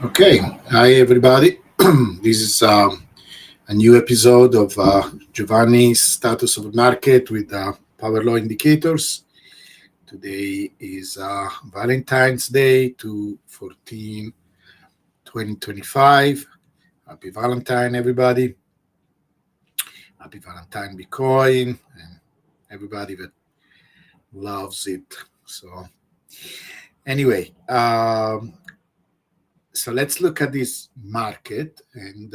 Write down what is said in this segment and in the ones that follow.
Okay, hi everybody. This is a new episode of Giovanni's Status of the Market with Power Law Indicators. Today is Valentine's Day to 14 2025. Happy Valentine, everybody. Happy Valentine Bitcoin and everybody that loves it. So, anyway, so let's look at this market and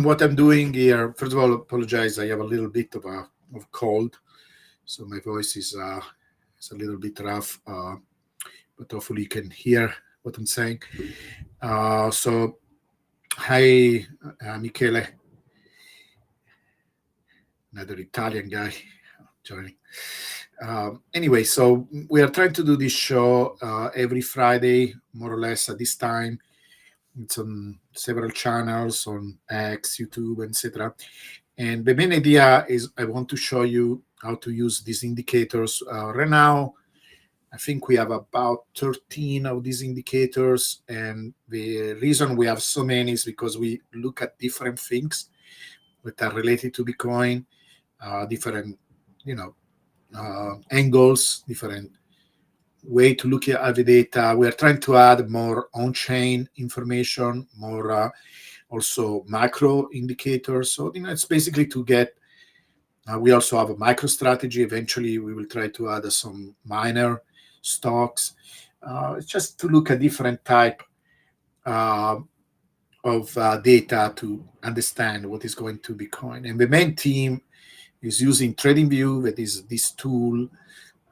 what I'm doing here. First of all, apologize. I have a little bit of cold, so my voice is a little bit rough, but hopefully you can hear what I'm saying. So, hi, Michele, another Italian guy joining. Anyway, so we are trying to do this show every Friday, more or less at this time. It's on several channels on X, YouTube, etc. And the main idea is I want to show you how to use these indicators. Right now, I think we have about 13 of these indicators. And the reason we have so many is because we look at different things that are related to Bitcoin, different, angles, different way to look at the data. We are trying to add more on-chain information, more also macro indicators. So, it's basically to get, we also have a micro strategy. Eventually, we will try to add some minor stocks. It's just to look at different type uh, of data to understand what is going to Bitcoin. And the main team is using TradingView, that is this tool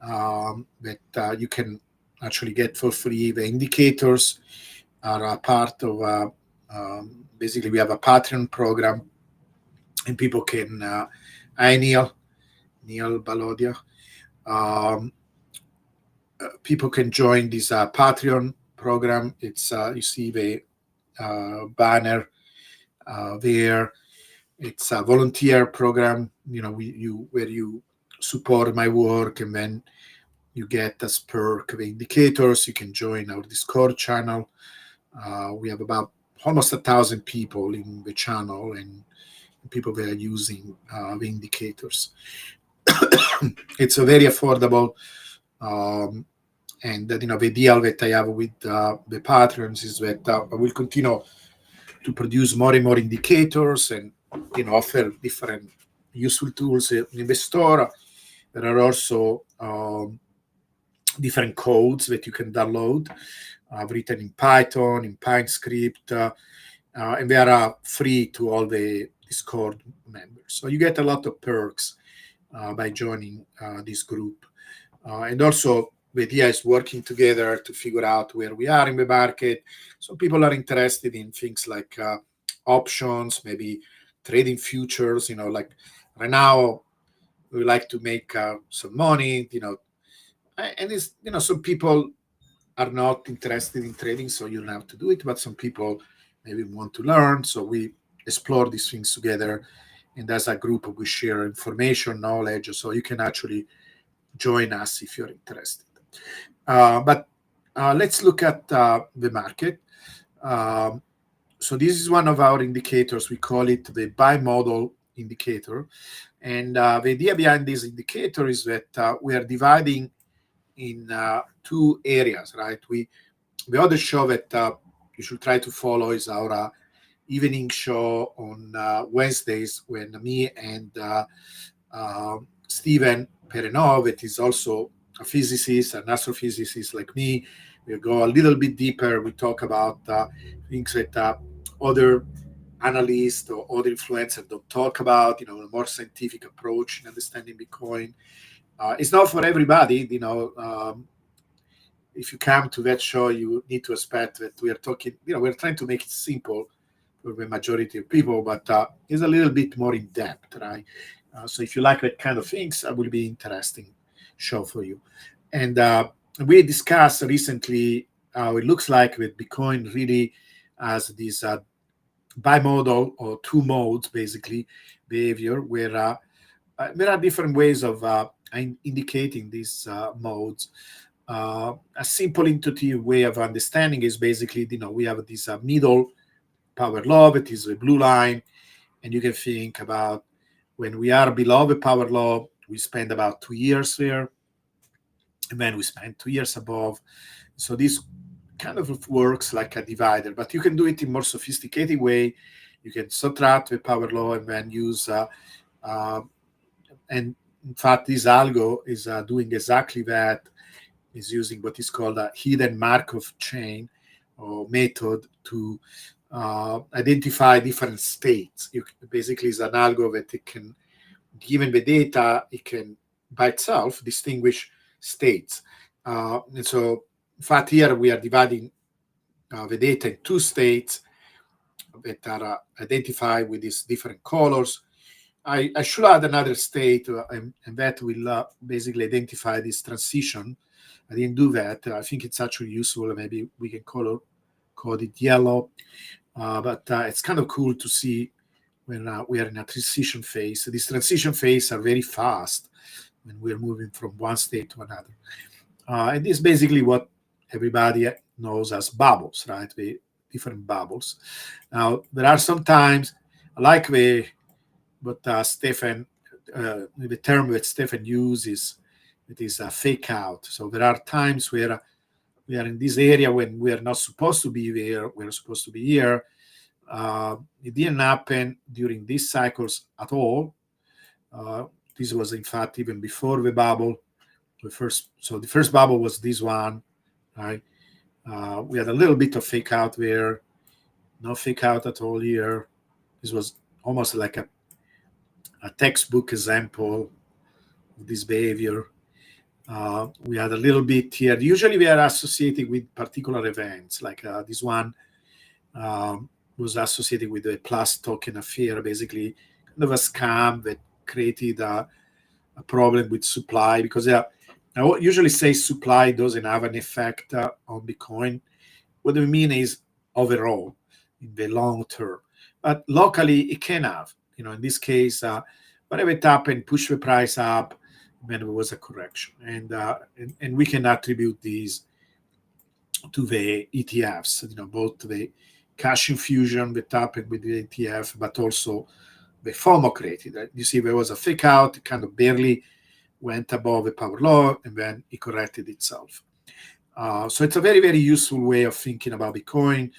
that you can actually get for free. The indicators are a part of, basically, we have a Patreon program, and people can, hi Neil Balodia, um, people can join this Patreon program. It's you see the banner there. It's a volunteer program, where you support my work, and then you get as perk the indicators. You can join our Discord channel. We have about almost 1,000 people in the channel, and people that are using the indicators. It's a very affordable, and the deal that I have with the patrons is that I will continue to produce more and more indicators, and offer different useful tools in the store. There are also different codes that you can download. I've written in Python, in PineScript, and they are free to all the Discord members. So you get a lot of perks by joining this group. And also, the idea is working together to figure out where we are in the market. So people are interested in things like options, maybe trading futures. Like right now, we like to make some money. And it's some people are not interested in trading, so you don't have to do it. But some people maybe want to learn, so we explore these things together. And as a group, we share information, knowledge, so you can actually join us if you're interested. But let's look at the market. So this is one of our indicators. We call it the bimodal indicator. And the idea behind this indicator is that we are dividing in two areas, right? The other show that you should try to follow is our evening show on Wednesdays, when me and Stephen Perenov, that is also a physicist, an astrophysicist like me, we go a little bit deeper. We talk about things that other analysts or other influencers don't talk about, a more scientific approach in understanding Bitcoin. It's not for everybody, if you come to that show, you need to expect that we are talking, we're trying to make it simple for the majority of people, but it's a little bit more in depth, right? So if you like that kind of things, it will be interesting show for you. And we discussed recently how it looks like that Bitcoin really has this bimodal, or two modes, basically, behavior, where there are different ways of indicating these modes. A simple intuitive way of understanding is basically, we have this middle power law, that is the blue line, and you can think about when we are below the power law, we spend about 2 years there, and then we spend 2 years above. So this kind of works like a divider, but you can do it in more sophisticated way. You can subtract the power law and then use, and in fact, this algo is doing exactly that, is using what is called a hidden Markov chain or method to identify different states. Basically, is an algo that it can, given the data, it can by itself distinguish states. And so, in fact, here we are dividing the data in 2 states that are identified with these different colors. I should add another state, and that will basically identify this transition. I didn't do that. I think it's actually useful. Maybe we can code it yellow. But it's kind of cool to see when we are in a transition phase. So these transition phases are very fast when we're moving from one state to another. And this is basically what everybody knows as bubbles, right? The different bubbles. Now, there are sometimes, like what Stefan, the term that Stefan uses, it is a fake out. So there are times where we are in this area when we are not supposed to be there, we're supposed to be here. It didn't happen during these cycles at all. This was, in fact, even before the bubble. The first bubble was this one, right? We had a little bit of fake out there, no fake out at all here. This was almost like a textbook example of this behavior. We had a little bit here. Usually we are associated with particular events, like this one was associated with the plus token affair, basically kind of a scam that created a problem with supply, because I usually say supply doesn't have an effect on Bitcoin. What I mean is overall, in the long term. But locally, it can have. In this case, whatever it happened, push the price up, when there was a correction. And we can attribute these to the ETFs, both the cash infusion that happened with the ETF, but also the FOMO created. You see, there was a fake out, it kind of barely went above the power law, and then it corrected itself. So it's a very, very useful way of thinking about Bitcoin,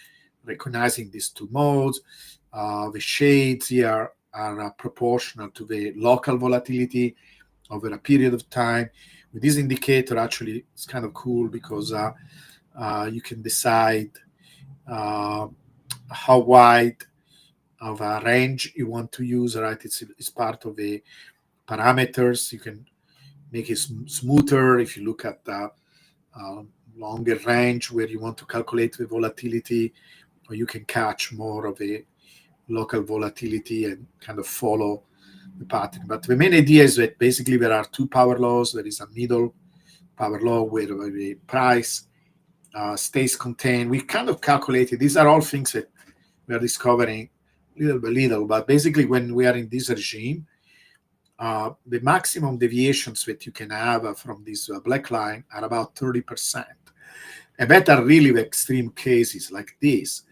recognizing these 2 modes. The shades here are proportional to the local volatility over a period of time. With this indicator, actually, it's kind of cool because you can decide how wide of a range you want to use, right? It's part of the parameters. You can make it smoother if you look at the longer range where you want to calculate the volatility, or you can catch more of the local volatility and kind of follow the pattern. But the main idea is that basically there are 2 power laws. There is a middle power law where the price stays contained. We kind of calculated, these are all things that we are discovering little by little, but basically when we are in this regime, the maximum deviations that you can have from this black line are about 30%. And that are really the extreme cases like this,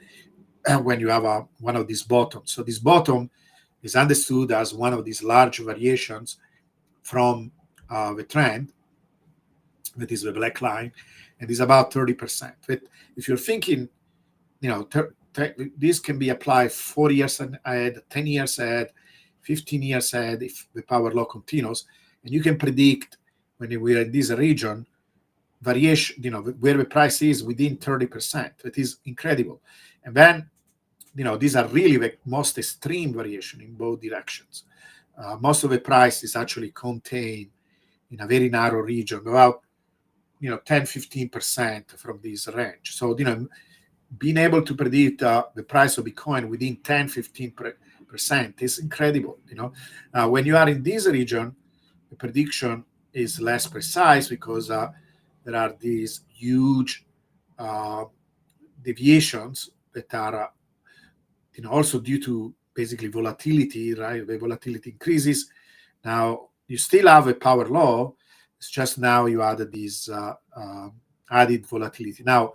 when you have one of these bottoms. So this bottom is understood as one of these large variations from the trend, that is the black line, and is about 30%. But if you're thinking, this can be applied 4 years ahead, 10 years ahead, 15 years ahead if the power law continues, and you can predict when we're in this region, variation, where the price is within 30%. That is incredible. And then, these are really the most extreme variation in both directions. Most of the price is actually contained in a very narrow region, about 10-15% from this range. So being able to predict the price of Bitcoin within 10-15% is incredible. When you are in this region, the prediction is less precise because there are these huge deviations that are also due to basically volatility, right? The volatility increases. Now, you still have a power law It's just now you added this added volatility. Now,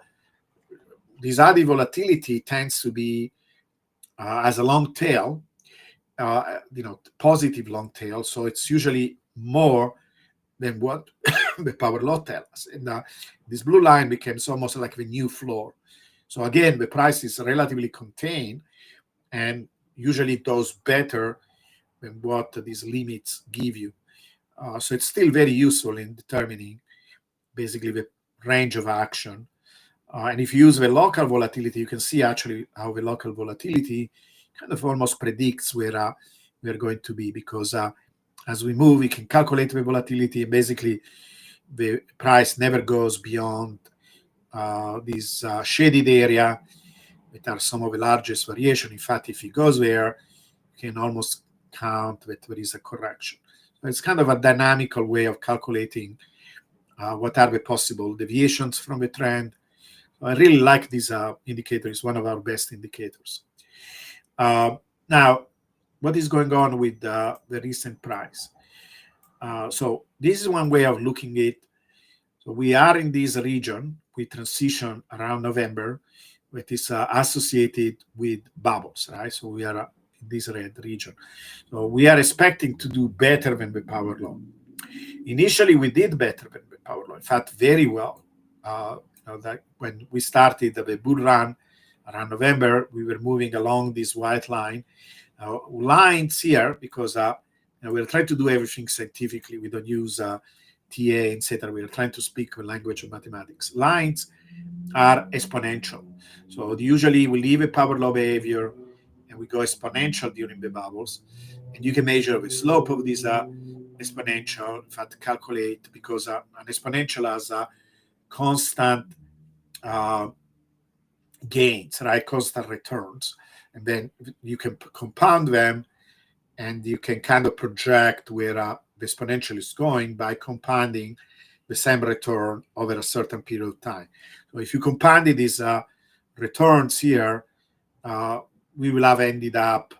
this added volatility tends to be as a long tail, positive long tail. So it's usually more than what the power law tells us. And this blue line becomes almost like the new floor. So again, the price is relatively contained and usually does better than what these limits give you. So it's still very useful in determining basically the range of action. And if you use the local volatility, you can see actually how the local volatility kind of almost predicts where we're going to be, because as we move, we can calculate the volatility, and basically the price never goes beyond this shaded area that are some of the largest variation. In fact, if it goes there, you can almost count that there is a correction. So it's kind of a dynamical way of calculating what are the possible deviations from the trend. I really like this indicator. It's one of our best indicators. Now, what is going on with the recent price? So this is one way of looking at it. So we are in this region. We transition around November, which is associated with bubbles, right? So we are in this red region. So we are expecting to do better than the power law. Initially, we did better than the power law. In fact, very well. That when we started the bull run around November, we were moving along this white line. Lines here, because we're trying to do everything scientifically. We don't use TA, etc. We are trying to speak the language of mathematics. Lines are exponential. So usually we leave a power law behavior and we go exponential during the bubbles. And you can measure the slope of this exponential, in fact, calculate, because an exponential has a constant gains, right? Constant returns. And then you can compound them, and you can kind of project where the exponential is going by compounding the same return over a certain period of time. So if you compounded these returns here, we will have ended up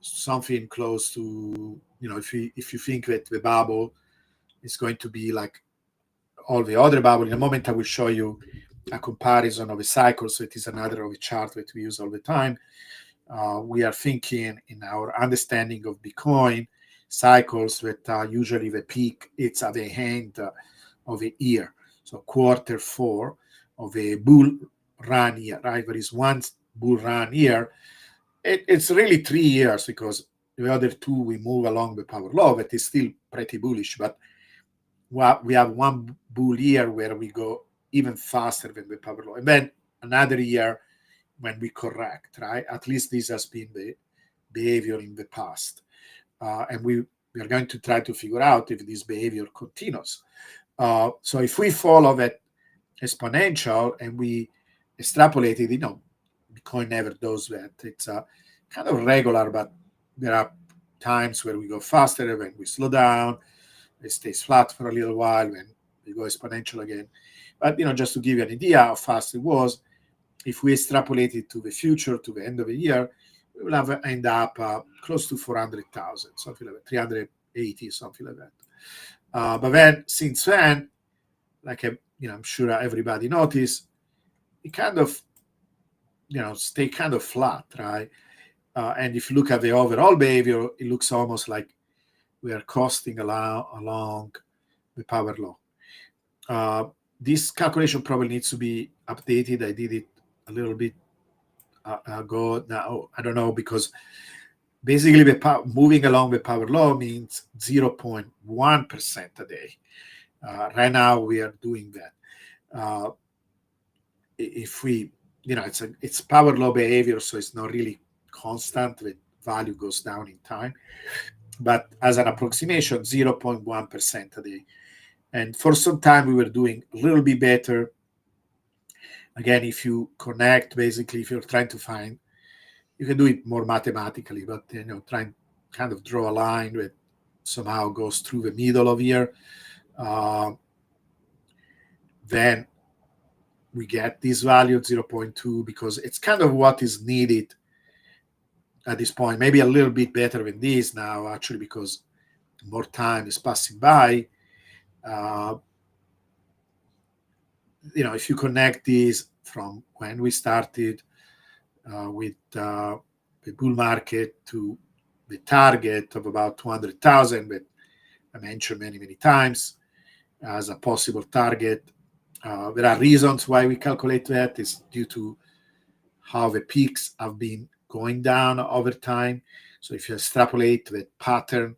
something close to, if you think that the bubble is going to be like all the other bubble. In a moment, I will show you a comparison of a cycle. So it is another of a chart that we use all the time. We are thinking in our understanding of Bitcoin cycles that usually the peak, it's at the end of a year. So quarter 4 of a bull run year, right? There is one bull run year. It's really 3 years, because the other 2, we move along the power law, that is still pretty bullish. But we have one bull year where we go even faster than the power law. And then another year when we correct, right? At least this has been the behavior in the past. And we are going to try to figure out if this behavior continues. So if we follow that exponential and we extrapolate it, Bitcoin never does that. It's kind of regular, but there are times where we go faster, when we slow down, it stays flat for a little while, when we go exponential again. But, just to give you an idea how fast it was, if we extrapolate it to the future, to the end of the year, we will have end up close to 400,000, something like that, 380, something like that. But then, since then, like I'm sure everybody noticed, it kind of, stay kind of flat, right? And if you look at the overall behavior, it looks almost like we are coasting along the power law. This calculation probably needs to be updated. I did it a little bit ago. Now, I don't know, because basically moving along the power law means 0.1% a day. Right now, we are doing that. If we, it's power law behavior, so it's not really constant. The value goes down in time. But as an approximation, 0.1% a day. And for some time, we were doing a little bit better. Again, if you connect, basically, if you're trying to find, you can do it more mathematically, but, try and kind of draw a line that somehow goes through the middle of here. Then we get this value of 0.2, because it's kind of what is needed at this point. Maybe a little bit better than this now, actually, because more time is passing by. Uh, if you connect these from when we started with the bull market to the target of about 200,000 that I mentioned many, many times as a possible target. There are reasons why we calculate that. It's due to how the peaks have been going down over time. So if you extrapolate the pattern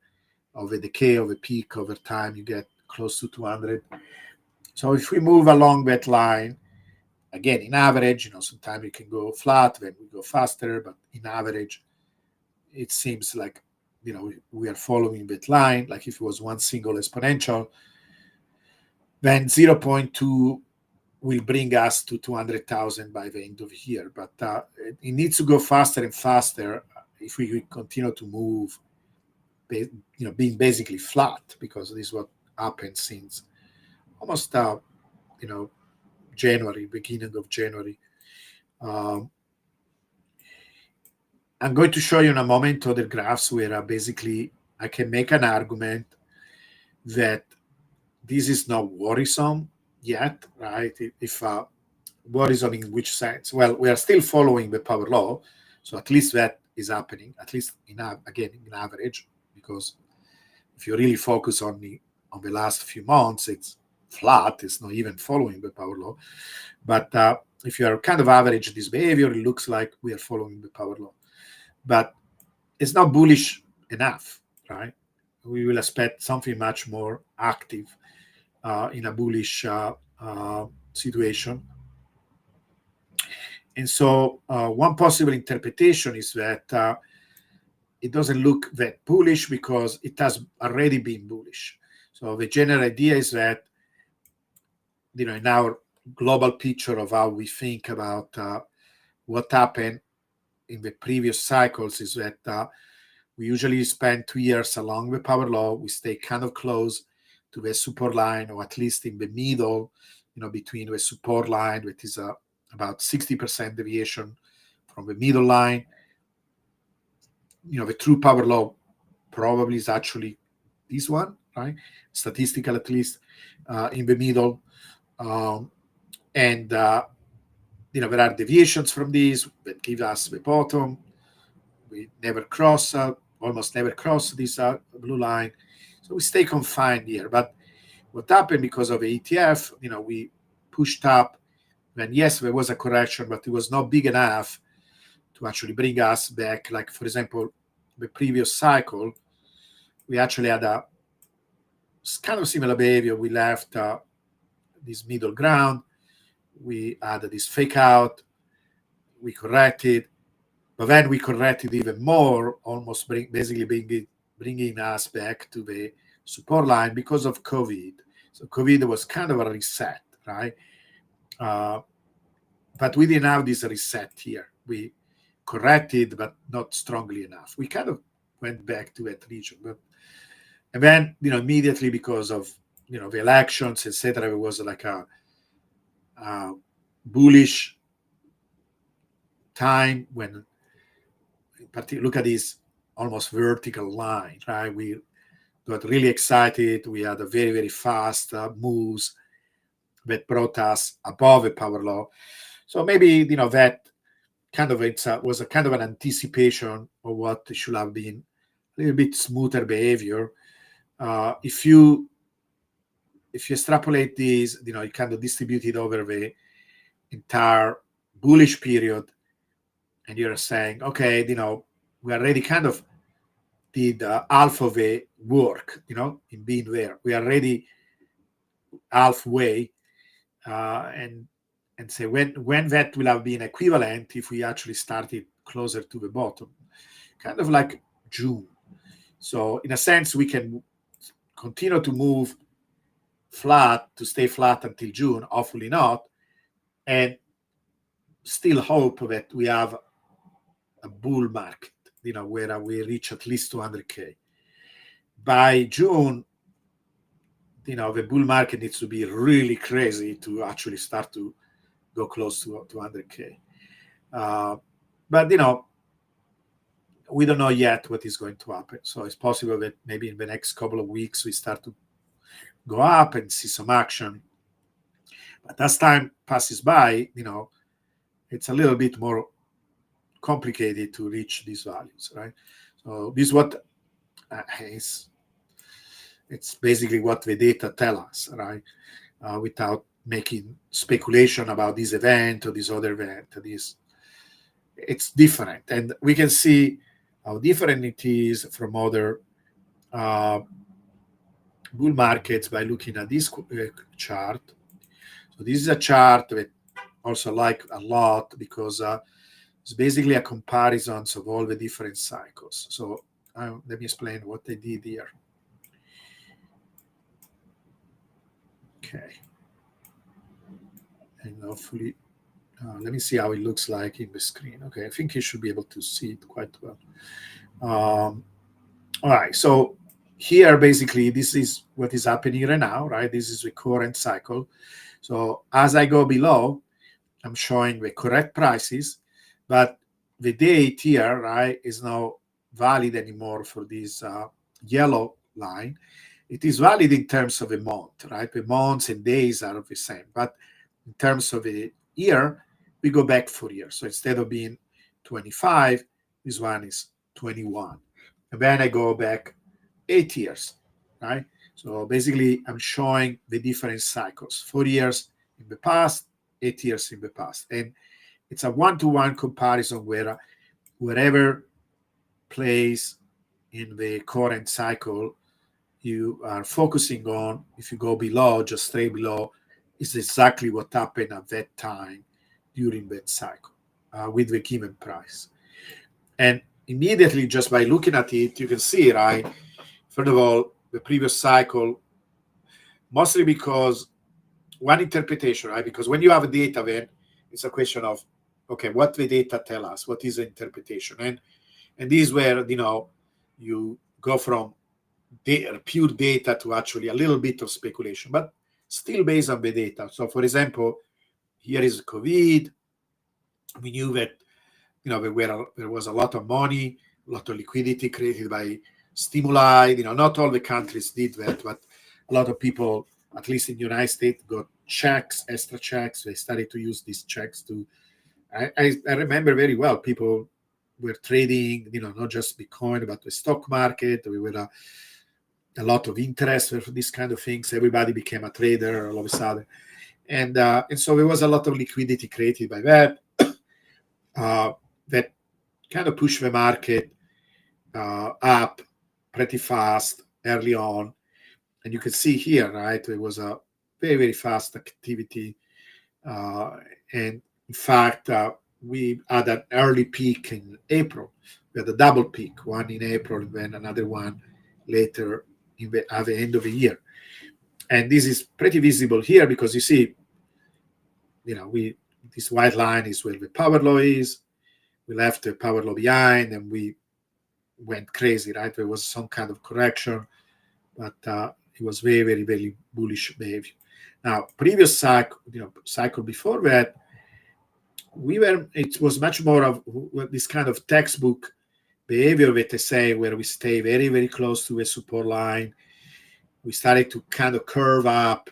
of the decay of a peak over time, you get close to 200. So if we move along that line, again, in average, sometimes we can go flat, then we go faster, but in average, it seems like, we are following that line. Like if it was one single exponential, then 0.2 will bring us to 200,000 by the end of the year. But it needs to go faster and faster if we continue to move, being basically flat, because this is what happened since almost, January, beginning of January. I'm going to show you in a moment other graphs where basically I can make an argument that this is not worrisome yet, right? If worrisome in which sense? Well, we are still following the power law, so at least that is happening, at least in average, because if you really focus on the last few months, it's flat. It's not even following the power law. But if you are kind of average this behavior, it looks like we are following the power law. But it's not bullish enough, right? We will expect something much more active in a bullish situation. And so one possible interpretation is that it doesn't look that bullish because it has already been bullish. So the general idea is that, in our global picture of how we think about what happened in the previous cycles, is that we usually spend 2 years along the power law. We stay kind of close to the support line, or at least in the middle, between the support line, which is about 60% deviation from the middle line. The true power law probably is actually this one, right? Statistical, at least, in the middle. And there are deviations from these that give us the bottom. We never cross, almost never cross this blue line. So we stay confined here. But what happened because of the ETF, we pushed up. And yes, there was a correction, but it was not big enough to actually bring us back. Like, for example, the previous cycle, we actually had a kind of similar behavior. We left this middle ground. We had this fake out. We corrected. But then we corrected even more, almost basically bringing us back to the support line because of COVID. So COVID was kind of a reset, right? But we didn't have this reset here. We corrected, but not strongly enough. We kind of went back to that region. And then, immediately because of, the elections, etc., it was like a bullish time when, look at this almost vertical line, right? We got really excited. We had a very, very fast moves that brought us above the power law. So maybe, that kind of was a kind of an anticipation of what should have been a little bit smoother behavior. If you extrapolate these, you kind of distribute it over the entire bullish period, and you're saying, okay, we already kind of did half of the work, in being there. We are already halfway, and say when that will have been equivalent if we actually started closer to the bottom, kind of like June. So in a sense, we can continue to move flat, to stay flat until June, hopefully not, and still hope that we have a bull market, where we reach at least 200K. By June, the bull market needs to be really crazy to actually start to go close to 200K. But, we don't know yet what is going to happen. So it's possible that maybe in the next couple of weeks we start to go up and see some action. But as time passes by, it's a little bit more complicated to reach these values, right? So this is what is, it's basically what the data tell us, right? Without making speculation about this event or this other event. It's different, and we can see how different it is from other bull markets by looking at this chart. So this is a chart that also like a lot because it's basically a comparison of all the different cycles. So let me explain what I did here. Okay. And hopefully, let me see how it looks like in the screen. Okay, I think you should be able to see it quite well. All right, so here basically this is what is happening right now, right? This is the current cycle. So as I go below, I'm showing the correct prices, but the date here, right, is not valid anymore for this yellow line. It is valid in terms of a month, right? The months and days are the same, but in terms of a year, we go back 4 years. So instead of being 25, this one is 21. And then I go back 8 years, right? So basically, I'm showing the different cycles, 4 years in the past, 8 years in the past. And it's a one-to-one comparison where wherever place in the current cycle you are focusing on, if you go below, just stay below, is exactly what happened at that time during that cycle with the given price. And immediately, just by looking at it, you can see, right, first of all, the previous cycle, mostly because one interpretation, right? Because when you have a data, then it's a question of, okay, what the data tell us, what is the interpretation, and this is where you go from pure data to actually a little bit of speculation, but still based on the data. So, for example, here is COVID. We knew that there was a lot of money, a lot of liquidity created by stimuli. Not all the countries did that, but a lot of people, at least in the United States, got checks, extra checks. They started to use these checks to. I remember very well. People were trading, not just Bitcoin, but the stock market. We were a lot of interest for these kind of things. Everybody became a trader all of a sudden, and so there was a lot of liquidity created by that. That kind of pushed the market up pretty fast early on. And you can see here, right, there was a very, very fast activity. And in fact, we had an early peak in April. We had a double peak, one in April and then another one later at the end of the year. And this is pretty visible here because you see, this white line is where the power law is. We left the power law behind and we went crazy, right? There was some kind of correction, but it was very, very, very bullish behavior. Now, previous cycle before that, it was much more of this kind of textbook behavior that I say, where we stay very, very close to a support line. We started to kind of curve up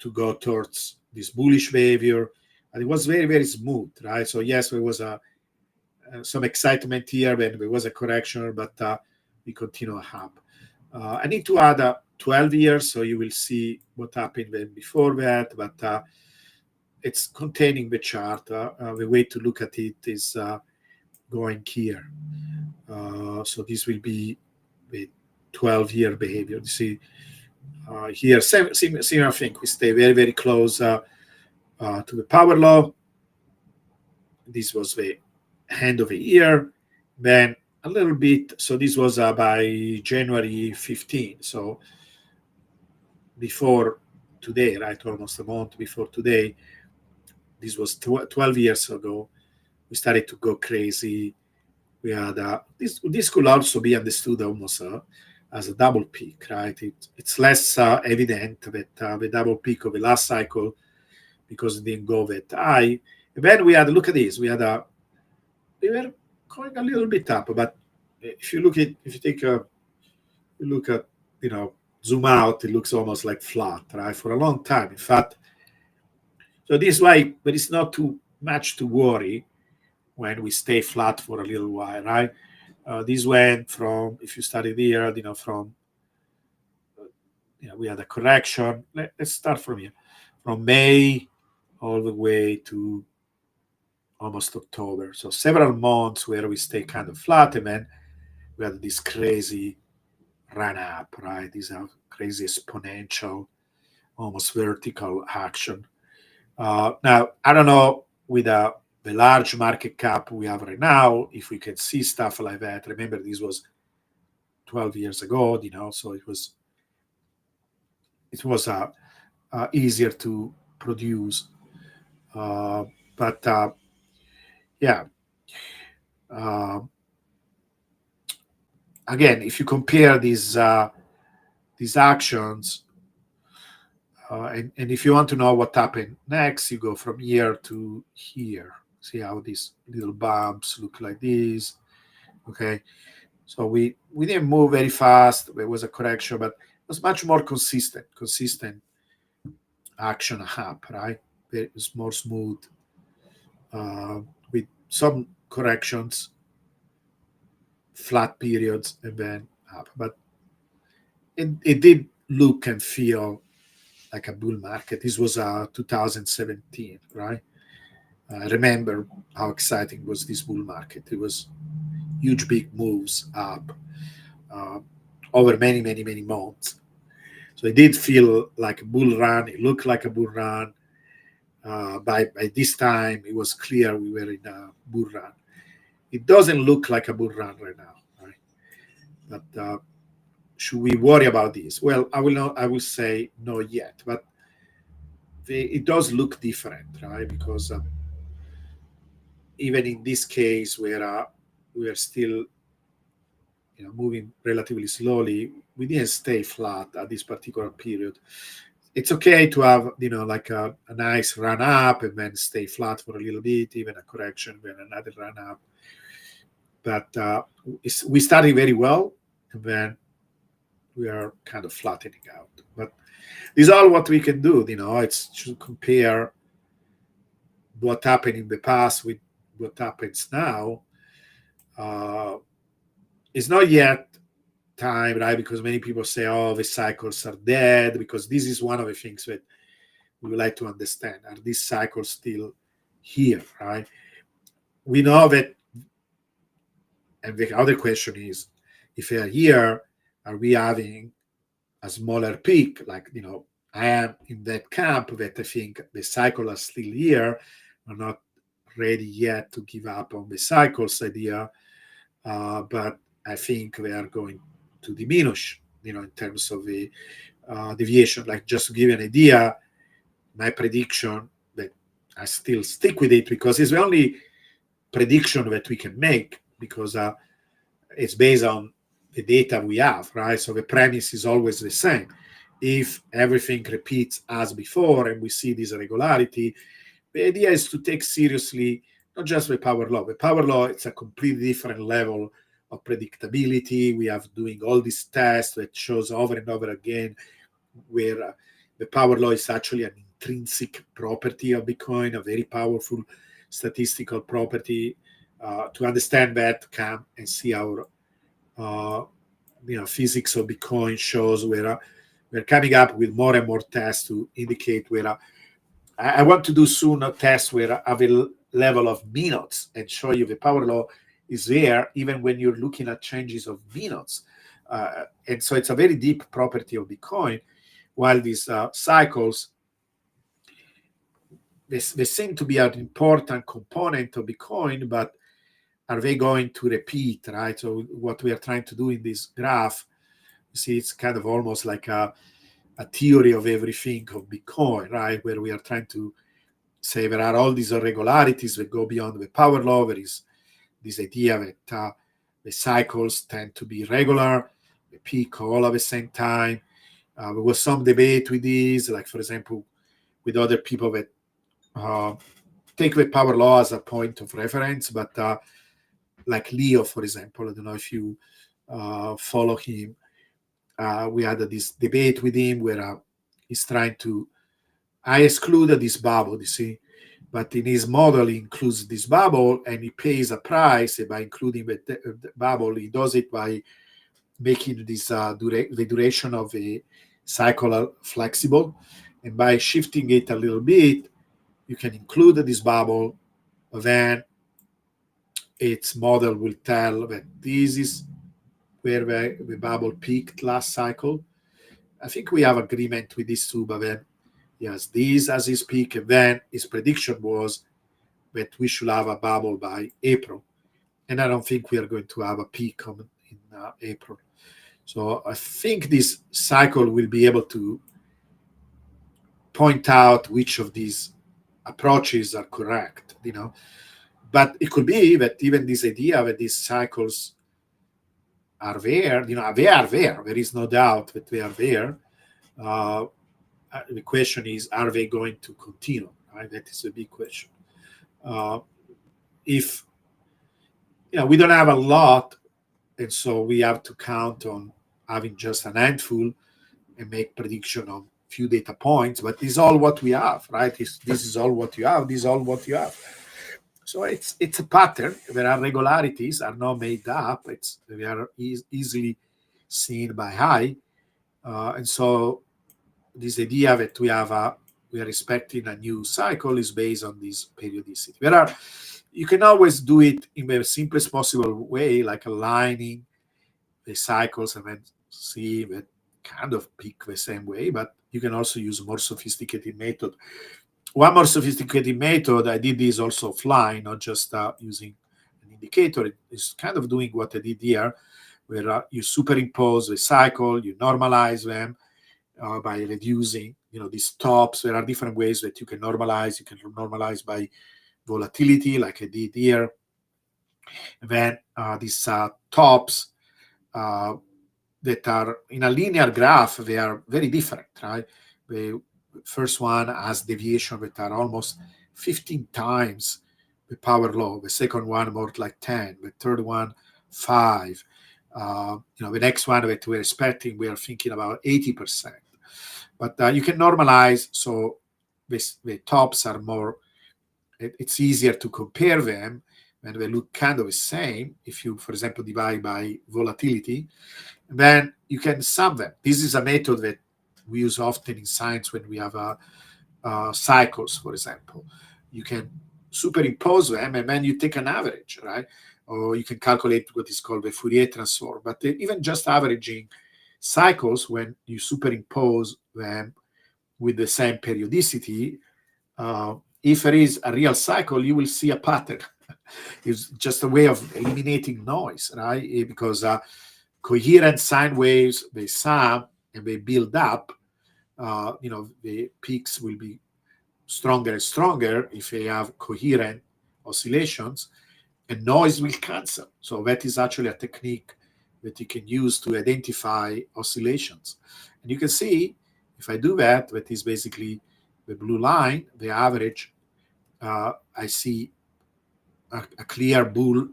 to go towards this bullish behavior, and it was very, very smooth, right? So yes, there was some excitement here when there was a correction, but we continue up. I need to add 12 years, so you will see what happened when before that, but it's containing the chart. The way to look at it is going here. So this will be the 12-year behavior. You see here, similar thing. We stay very, very close to the power law. This was the end of the year. Then a little bit. So this was by January 15. So before today, right? Almost a month before today. This was 12 years ago. We started to go crazy. We had this could also be understood almost as a double peak, right? It's less evident that the double peak of the last cycle, because it didn't go that high. And then we had, look at this, we were going a little bit up, but if you take a look at zoom out, it looks almost like flat, right? For a long time. In fact, so this is why there is not too much to worry when we stay flat for a little while, right? This went from, if you study here, from, we had a correction. Let's start from here, from May all the way to almost October. So several months where we stay kind of flat, and then we had this crazy run up, right? These are crazy exponential, almost vertical action. Now, I don't know with the large market cap we have right now, if we can see stuff like that. Remember, this was 12 years ago, so it was easier to produce. But yeah, uh, again, if you compare these actions, and if you want to know what happened next, you go from here to here. See how these little bumps look like this. Okay, so we didn't move very fast. There was a correction, but it was much more consistent action up, right? It's more smooth, with some corrections, flat periods, and then up. But it did look and feel like a bull market. This was 2017, right? I remember how exciting was this bull market. It was huge, big moves up uh, over many, many, many months. So it did feel like a bull run. It looked like a bull run. By this time, it was clear we were in a bull run. It doesn't look like a bull run right now, right? But should we worry about this? Well, I will not. I will say no yet, but it does look different, right? Because even in this case, where we are still moving relatively slowly, we didn't stay flat at this particular period. It's okay to have like a nice run up and then stay flat for a little bit, even a correction, then another run up. But we started very well, and then we are kind of flattening out. But this is all what we can do. It's to compare what happened in the past with what happens now. uh, it's not yet time, right? Because many people say, oh, the cycles are dead, because this is one of the things that we would like to understand. Are these cycles still here, right? We know that, and the other question is, if they are here, are we having a smaller peak? Like, I am in that camp that I think the cycle are still here. We're not ready yet to give up on the cycles idea, but I think they are going to diminish, in terms of the deviation. Like, just to give you an idea, my prediction, that I still stick with it because it's the only prediction that we can make, because it's based on the data we have, right? So the premise is always the same. If everything repeats as before and we see this irregularity, the idea is to take seriously not just the power law. The power law, it's a completely different level of predictability. We have doing all these tests that shows over and over again where the power law is actually an intrinsic property of Bitcoin, a very powerful statistical property. To understand that, come and see our physics of Bitcoin shows where we're coming up with more and more tests to indicate where I want to do soon a test where I will level of minutes and show you the power law is there even when you're looking at changes of minutes. And so it's a very deep property of Bitcoin, while these cycles, they seem to be an important component of Bitcoin, but are they going to repeat, right? So what we are trying to do in this graph, you see, it's kind of almost like a theory of everything of Bitcoin, right? Where we are trying to say there are all these irregularities that go beyond the power law. There is this idea that the cycles tend to be regular, they peak all at the same time. There was some debate with these, like, for example, with other people that take the power law as a point of reference, but like Leo, for example, I don't know if you follow him. we had this debate with him where he's trying to, I excluded this bubble, you see, but in his model, he includes this bubble and he pays a price by including the bubble. He does it by making this the duration of a cycle flexible, and by shifting it a little bit, you can include this bubble. Then its model will tell that this is where the bubble peaked last cycle. I think we have agreement with this too, but then yes, this as his peak, and then his prediction was that we should have a bubble by April. And I don't think we are going to have a peak in April. So I think this cycle will be able to point out which of these approaches are correct, But it could be that even this idea that these cycles are there, they are there. There is no doubt that they are there. The question is, are they going to continue? Right? That is a big question. If we don't have a lot, and so we have to count on having just an handful and make prediction on few data points, but this is all what we have, right? This is all what you have. This is all what you have. So it's a pattern. There are regularities, are not made up. They are easily seen by eye, and so this idea that we are expecting a new cycle is based on this periodicity. You can always do it in the simplest possible way, like aligning the cycles and then see that kind of peak the same way, but you can also use a more sophisticated method. One more sophisticated method, I did this also offline, not just using an indicator. It's kind of doing what I did here, where you superimpose the cycle, you normalize them by reducing, these tops. There are different ways that you can normalize. You can normalize by volatility, like I did here. And then these tops that are in a linear graph, they are very different, right? The first one has deviation that are almost 15 times the power law. The second one more like 10. The third one 5. The next one that we're expecting, we are thinking about 80%. But you can normalize, so the tops are more. It's easier to compare them, and they look kind of the same. If you, for example, divide by volatility, then you can sum them. This is a method that we use often in science when we have cycles, for example. You can superimpose them, and then you take an average, right? Or you can calculate what is called the Fourier transform. But even just averaging cycles, when you superimpose them with the same periodicity, if there is a real cycle, you will see a pattern. It's just a way of eliminating noise, right? Because coherent sine waves, they sum and they build up. The peaks will be stronger and stronger if they have coherent oscillations, and noise will cancel. So that is actually a technique that you can use to identify oscillations. And you can see, if I do that, that is basically the blue line, the average. I see a clear bull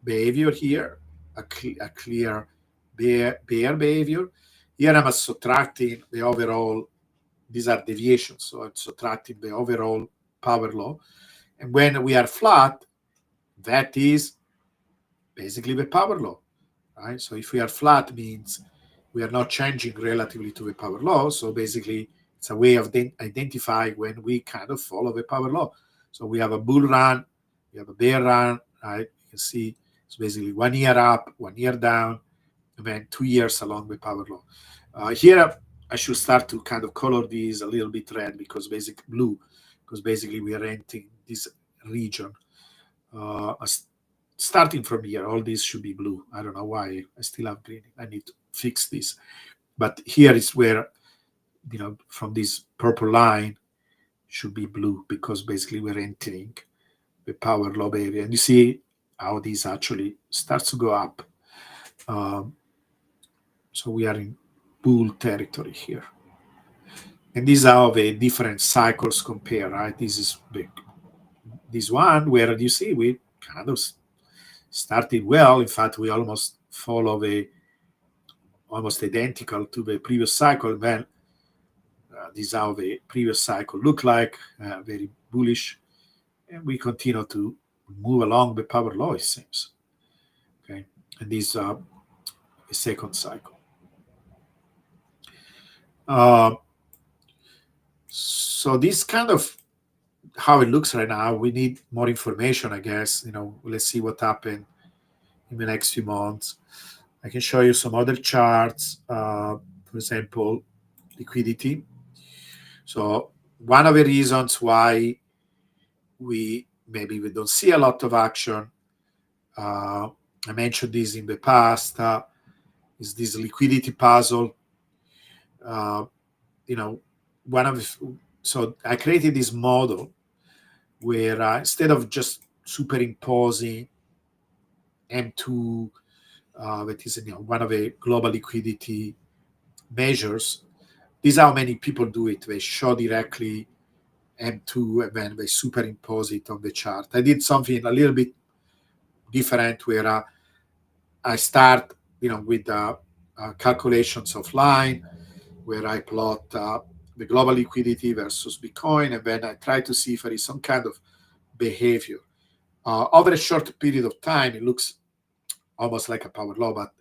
behavior here, a clear bear behavior. Here I'm subtracting the overall, these are deviations, so I'm subtracting the overall power law. And when we are flat, that is basically the power law, right? So if we are flat, means we are not changing relatively to the power law. So basically, it's a way of identifying when we kind of follow the power law. So we have a bull run, we have a bear run, right? You can see it's basically 1 year up, 1 year down, and then 2 years along the power law. Here, I should start to kind of color these a little bit red, because basically blue, because basically we are entering this region. Starting from here, all these should be blue. I don't know why I still have green. I need to fix this. But here is where, from this purple line should be blue, because basically we're entering the power law area. And you see how these actually starts to go up. So we are in bull territory here. And these are how the different cycles compare, right? This is big. This one where you see we kind of started well. In fact, we almost follow almost identical to the previous cycle. Then this is how the previous cycle looked like, very bullish, and we continue to move along the power law, it seems. Okay, and this a second cycle. So this kind of how it looks right now. We need more information, I guess. Let's see what happened in the next few months. I can show you some other charts. For example, liquidity. So one of the reasons why we don't see a lot of action, I mentioned this in the past, is this liquidity puzzle. So I created this model where instead of just superimposing M2, that is one of the global liquidity measures, this is how many people do it. They show directly M2 and then they superimpose it on the chart. I did something a little bit different where I start with calculations offline, where I plot the global liquidity versus Bitcoin, and then I try to see if there is some kind of behavior. Over a short period of time, it looks almost like a power law, but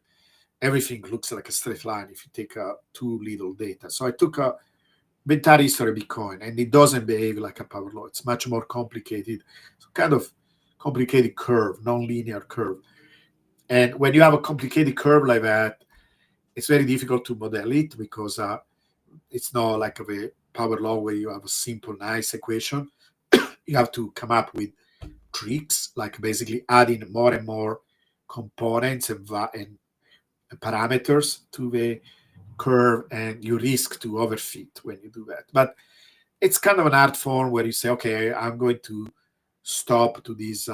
everything looks like a straight line if you take too little data. So I took the entire history of Bitcoin, and it doesn't behave like a power law. It's much more complicated. It's kind of complicated curve, non-linear curve. And when you have a complicated curve like that, it's very difficult to model it because it's not like a power law where you have a simple, nice equation. You have to come up with tricks, like basically adding more and more components and parameters to the curve, and you risk to overfit when you do that. But it's kind of an art form where you say, okay, I'm going to stop to these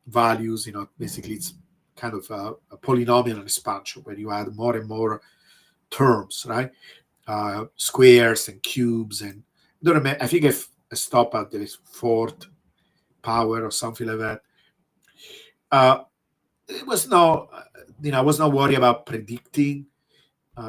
values. Basically it's kind of a polynomial expansion where you add more and more terms, right? Squares and cubes, and I think if I stop at the fourth power or something like that. It was no, I was not worried about predicting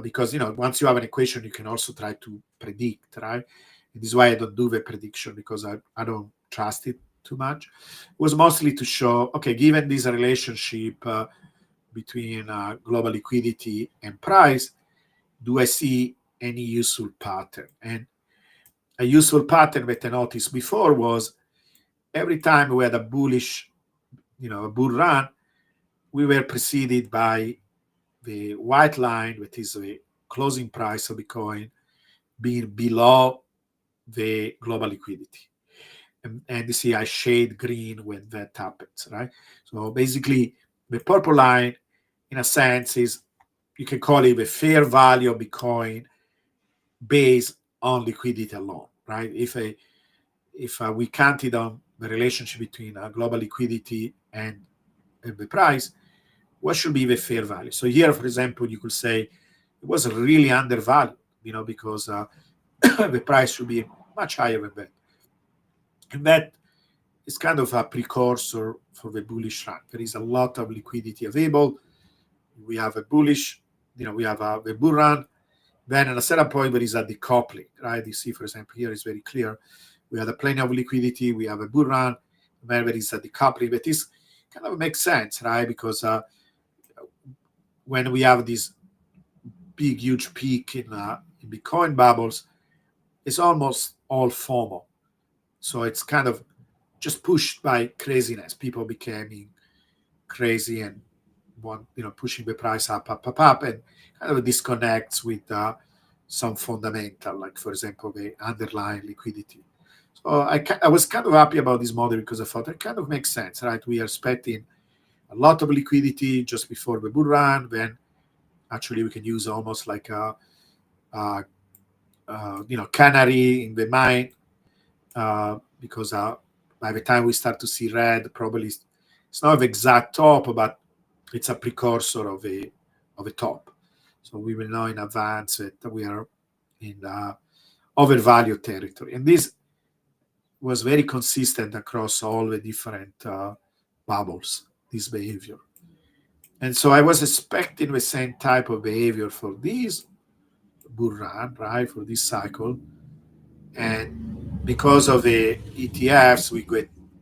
because once you have an equation, you can also try to predict, right? And this is why I don't do the prediction, because I don't trust it too much. It was mostly to show, okay, given this relationship between global liquidity and price, do I see any useful pattern? And a useful pattern that I noticed before was every time we had a bullish, a bull run, we were preceded by the white line, that is the closing price of Bitcoin, being below the global liquidity. And you see I shade green when that happens, right? So basically, the purple line, in a sense, is, you can call it the fair value of Bitcoin based on liquidity alone, right? If we counted on the relationship between global liquidity and the price, what should be the fair value? So here, for example, you could say it was really undervalued, because the price should be much higher than that. And that is kind of a precursor for the bullish run. There is a lot of liquidity available. We have a bullish, we have the bull run. Then at a certain point, there is a decoupling, right? You see, for example, here is very clear. We have plenty of liquidity. We have a bull run. Then there is a decoupling. But this kind of makes sense, right? Because when we have this big, huge peak in Bitcoin bubbles, it's almost all FOMO. So it's kind of just pushed by craziness. People becoming crazy and pushing the price up, and kind of disconnects with some fundamental, like, for example, the underlying liquidity. So I was kind of happy about this model because I thought it kind of makes sense, right? We are expecting a lot of liquidity just before the bull run. Then actually we can use almost like a canary in the mine, because by the time we start to see red, probably it's not the exact top, but it's a precursor of a top. So we will know in advance that we are in overvalued territory. And this was very consistent across all the different bubbles, this behavior. And so I was expecting the same type of behavior for this bull run, right, for this cycle. And because of the ETFs, we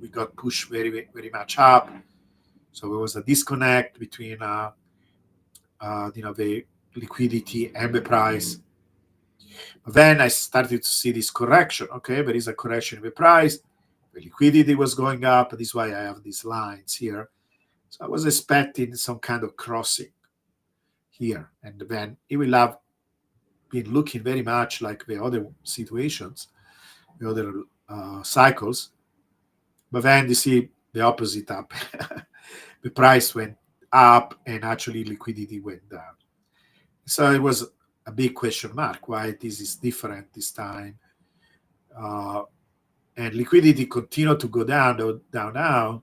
got pushed very much up. So there was a disconnect between the liquidity and the price. Then I started to see this correction. Okay, there is a correction in the price. The liquidity was going up. This is why I have these lines here. So I was expecting some kind of crossing here, and then it will have been looking very much like the other situations, the other cycles. But then you see the opposite happened. The price went up and actually liquidity went down. So it was a big question mark why this is different this time. Uh, and liquidity continued to go down.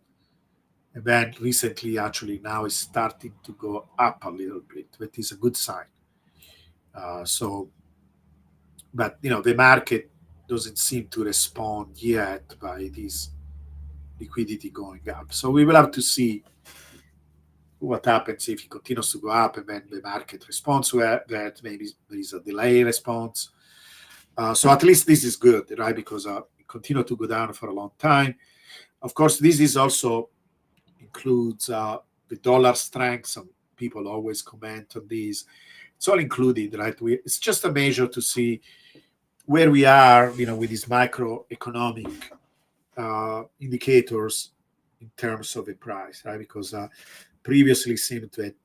And then recently, actually, now is starting to go up a little bit, which is a good sign. But the market doesn't seem to respond yet by this liquidity going up. So we will have to see what happens if it continues to go up and then the market responds to that. Maybe there is a delay response. So at least this is good, right? Because it continued to go down for a long time. Of course, this is also includes the dollar strength. Some people always comment on this. It's all included, right? It's just a measure to see where we are, with these macroeconomic indicators in terms of the price, right? Because previously seemed that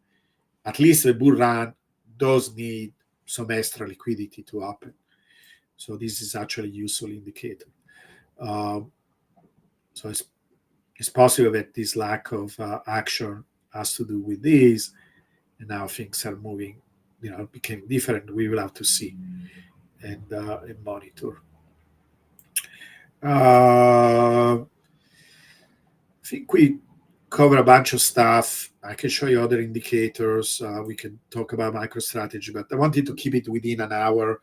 at least the bull run does need some extra liquidity to happen. So this is actually a useful indicator. So it's possible that this lack of action has to do with this, and now things are moving, became different. We will have to see and monitor. I think we cover a bunch of stuff. I can show you other indicators. We can talk about MicroStrategy, but I wanted to keep it within an hour.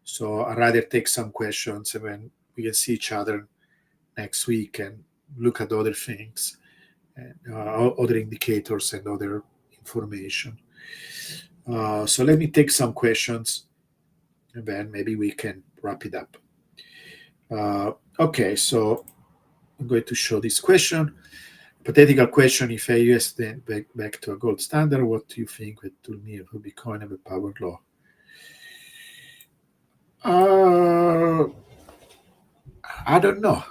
So I'd rather take some questions and then we can see each other next week and look at other things, and, other indicators and other information. So let me take some questions and then maybe we can wrap it up. Okay, so I'm going to show this question. Hypothetical question: if AUS then back to a gold standard, what do you think it will mean for Bitcoin and the power law? I don't know.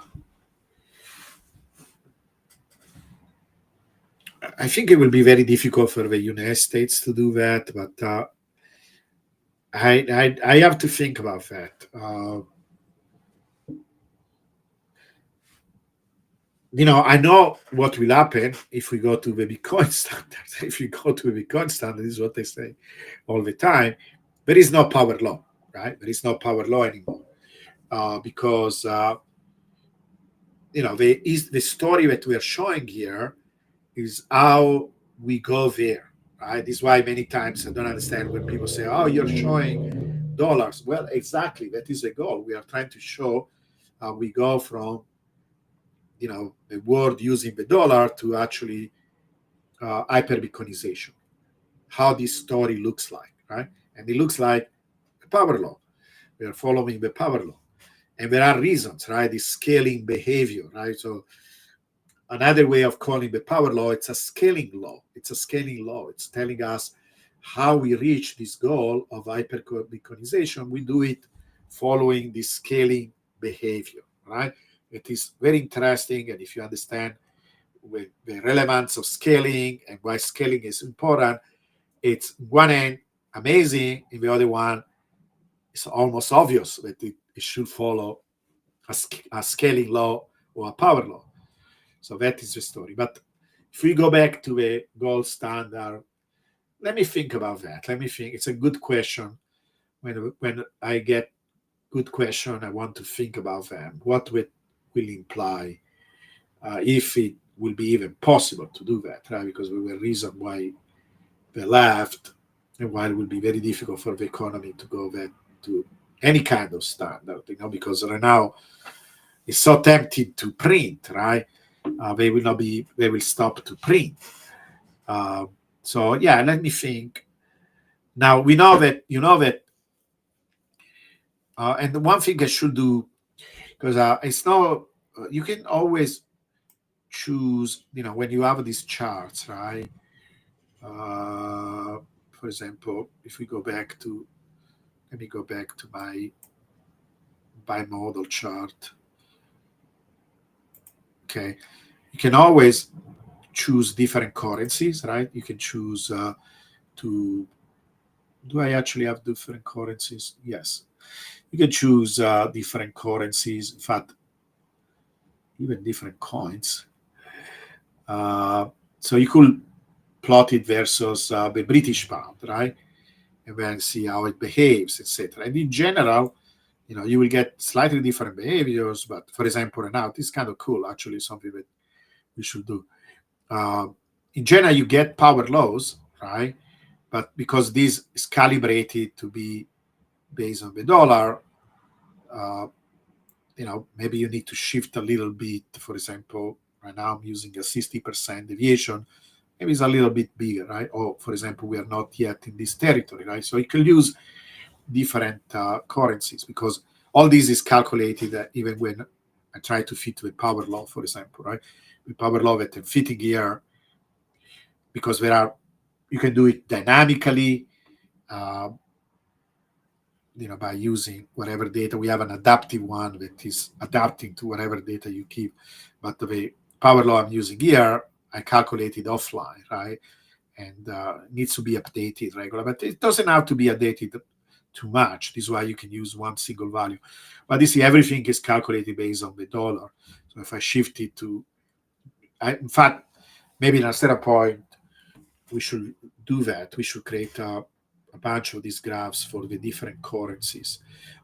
I think it will be very difficult for the United States to do that, but I have to think about that. I know what will happen if we go to the Bitcoin standard. If you go to the Bitcoin standard, this is what they say all the time. There is no power law, right? There is no power law anymore because the story that we are showing here is how we go there, right? This is why many times I don't understand when people say, "Oh, you're showing dollars." Well, exactly, that is the goal. We are trying to show how we go from the world using the dollar to actually hyper Bitcoinization. How this story looks like, right? And it looks like the power law. We are following the power law, and there are reasons, right? This scaling behavior, right? So another way of calling the power law, it's a scaling law. It's a scaling law. It's telling us how we reach this goal of hyper Bitcoinization. We do it following this scaling behavior, right? It is very interesting, and if you understand the relevance of scaling and why scaling is important, it's one end amazing, in the other one, it's almost obvious that it should follow a scaling law or a power law. So that is the story. But if we go back to the gold standard, let me think about that. Let me think. It's a good question. When I get good question, I want to think about them. What will imply if it will be even possible to do that, right? Because we were reason why they left and why it will be very difficult for the economy to go back to any kind of standard, because right now it's so tempted to print, right? They will stop to print. So yeah, let me think. Now we know that and the one thing I should do, because it's not you can always choose, when you have these charts, right? For example, if we go back to, let me go back to my bimodal chart. Okay, you can always choose different currencies, right? You can choose to. Do I actually have different currencies? Yes, you can choose different currencies. In fact, even different coins. Uh, so you could plot it versus the British pound, right? And then see how it behaves, etc. And in general, you will get slightly different behaviors. But for example, right now, this is kind of cool, actually, something that we should do. Uh, in general, you get power laws, right? But because this is calibrated to be based on the dollar, uh, maybe you need to shift a little bit. For example, right now I'm using a 60% deviation. Maybe it's a little bit bigger, right? Or, for example, we are not yet in this territory, right? So you can use different currencies, because all this is calculated even when I try to fit with power law, for example, right? With power law that I'm fitting here, because you can do it dynamically, uh, by using whatever data. We have an adaptive one that is adapting to whatever data you give. But the power law I'm using here, I calculated offline, right? And needs to be updated regularly. But it doesn't have to be updated too much. This is why you can use one single value. But you see, everything is calculated based on the dollar. So if I shift it in fact, maybe in a certain point, we should do that. We should create a bunch of these graphs for the different currencies,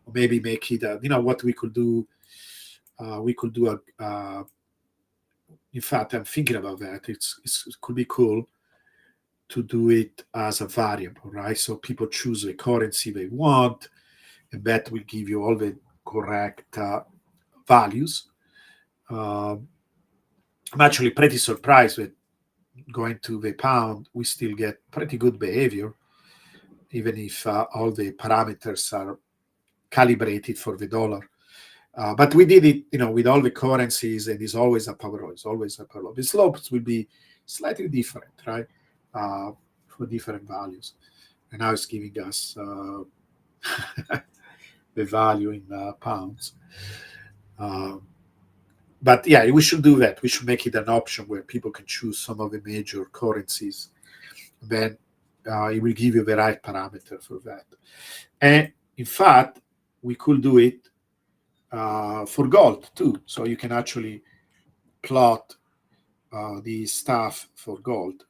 or maybe make it. What we could do. We could do a. In fact, I'm thinking about that. It could be cool to do it as a variable, right? So people choose the currency they want, and that will give you all the correct values. Um I'm actually pretty surprised that going to the pound, we still get pretty good behavior, even if all the parameters are calibrated for the dollar. But we did it, with all the currencies, and it's always a power law. It's always a power law. The slopes will be slightly different, right, for different values. And now it's giving us the value in pounds. Um, but yeah, we should do that. We should make it an option where people can choose some of the major currencies. Then it will give you the right parameter for that. And in fact, we could do it for gold too. So you can actually plot the stuff for gold.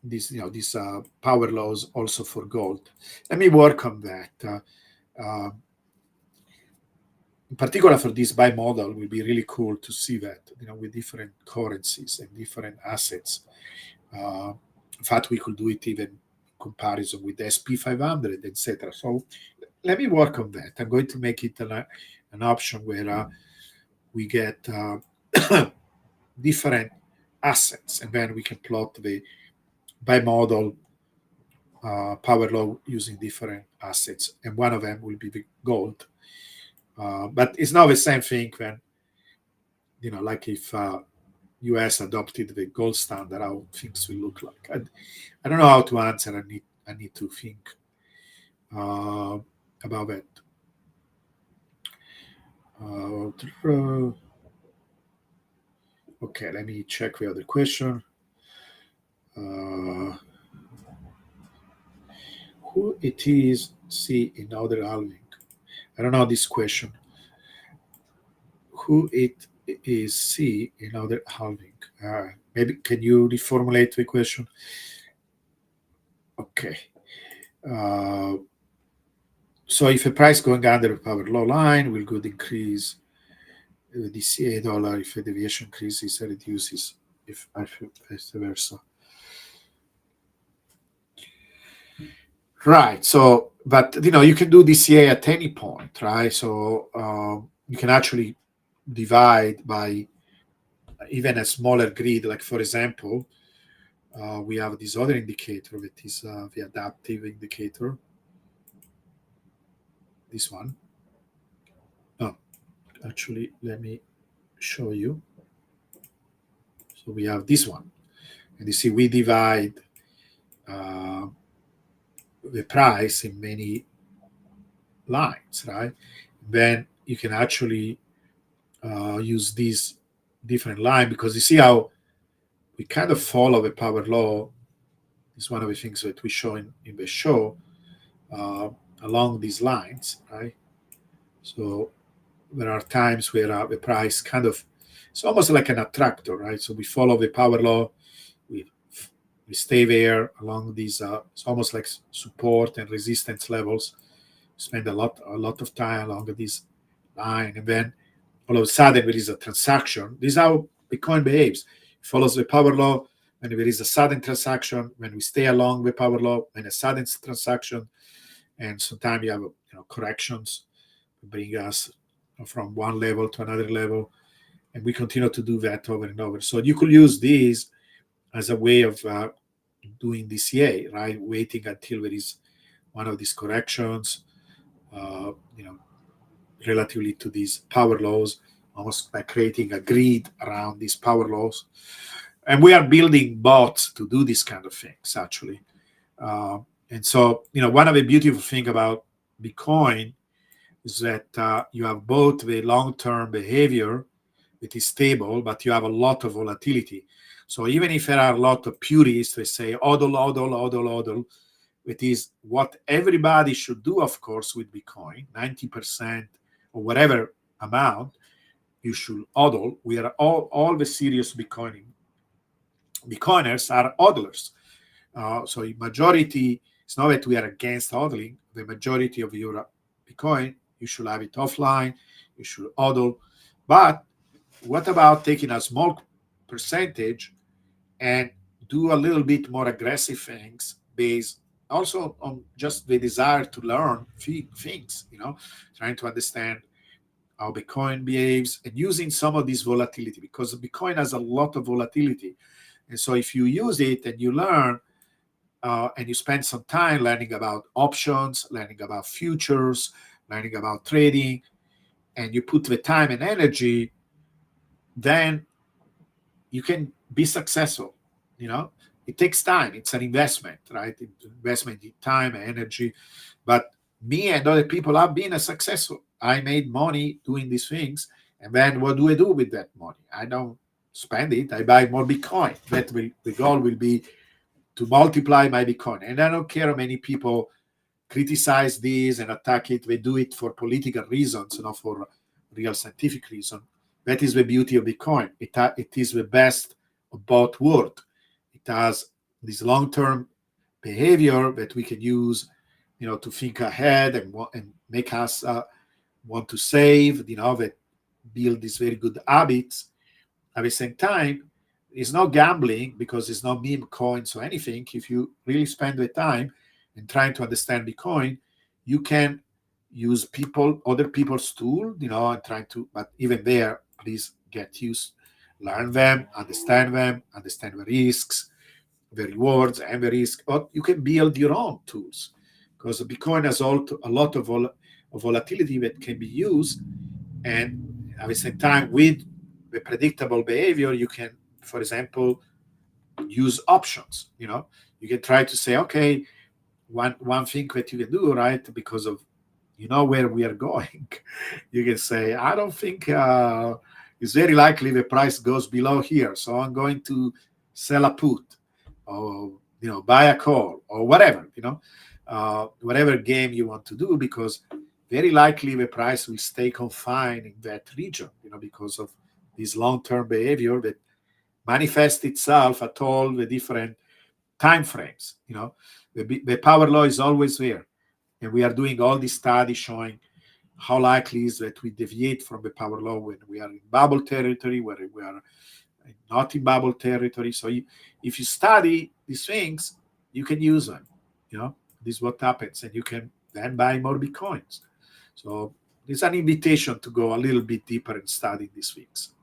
These power laws also for gold. Let me work on that. In particular for this bimodal, will be really cool to see that, with different currencies and different assets. In fact, we could do it even in comparison with the SP 500, etc. So let me work on that. I'm going to make it an option where we get different assets, and then we can plot the bimodal power law using different assets, and one of them will be the gold. But it's not the same thing when, like if US adopted the gold standard, how things will look like. I don't know how to answer. I need to think about that. Okay, let me check the other question. Who it is C in other halving? I don't know this question. Who it is C in other halving? Maybe can you reformulate the question? Okay. So if a price going under the power law line will good increase the DCA dollar. If a deviation increases, it reduces. If vice versa. Right. So, but you can do DCA at any point, right? So you can actually divide by even a smaller grid. Like for example, We have this other indicator that is the adaptive indicator. This one. No, actually, let me show you. So we have this one, and you see we divide uh, the price in many lines, right? Then you can actually use these different line, because you see how we kind of follow the power law. It's one of the things that we show in the show, uh, along these lines, right? So there are times where the price kind of, it's almost like an attractor, right? So we follow the power law, we we stay there along these. It's almost like support and resistance levels. Spend a lot of time along this line, and then all of a sudden there is a transaction. This is how Bitcoin behaves. It follows the power law. When there is a sudden transaction, when we stay along the power law, when a sudden transaction, and sometimes you have corrections, bring us from one level to another level, and we continue to do that over and over. So you could use these as a way of doing DCA, right? Waiting until there is one of these corrections, uh, you know, relatively to these power laws, almost by creating a grid around these power laws. And we are building bots to do these kind of things, actually. And so, one of the beautiful things about Bitcoin is that you have both the long-term behavior that is stable, but you have a lot of volatility. So even if there are a lot of purists, they say hodl, hodl, hodl, hodl, it is what everybody should do, of course, with Bitcoin, 90% or whatever amount you should hodl. We are all the serious Bitcoiners are hodlers. So the majority, it's not that we are against hodling. The majority of your Bitcoin, you should have it offline, you should hodl. But what about taking a small percentage and do a little bit more aggressive things based also on just the desire to learn things, trying to understand how Bitcoin behaves and using some of this volatility, because Bitcoin has a lot of volatility. And so if you use it and you learn, and you spend some time learning about options, learning about futures, learning about trading, and you put the time and energy, then you can be successful. It takes time. It's an investment, right? Investment in time and energy. But me and other people have been successful. I made money doing these things. And then what do I do with that money? I don't spend it. I buy more Bitcoin. The goal will be to multiply my Bitcoin. And I don't care how many people criticize this and attack it. They do it for political reasons, not for real scientific reason. That is the beauty of Bitcoin. It is the best of both worlds. It has this long-term behavior that we can use, to think ahead and make us want to save, that build these very good habits. At the same time, it's not gambling, because it's not meme coins or anything. If you really spend the time and trying to understand Bitcoin, you can use other people's tool, and trying to, but even there, please get used, learn them, understand the risks, the rewards and the risk. But you can build your own tools, because Bitcoin has a lot of volatility that can be used. And at the same time, with the predictable behavior, you can, for example, use options. You can try to say, okay, one thing that you can do, right, because of where we are going, you can say, I don't think it's very likely the price goes below here, so I'm going to sell a put, or buy a call, or whatever, whatever game you want to do, because very likely the price will stay confined in that region, because of this long-term behavior that manifests itself at all the different time frames. The power law is always there, and we are doing all these studies showing how likely is that we deviate from the power law when we are in bubble territory, where we are not in bubble territory. So if you study these things, you can use them. This is what happens, and you can then buy more Bitcoins. So it's an invitation to go a little bit deeper and study these things.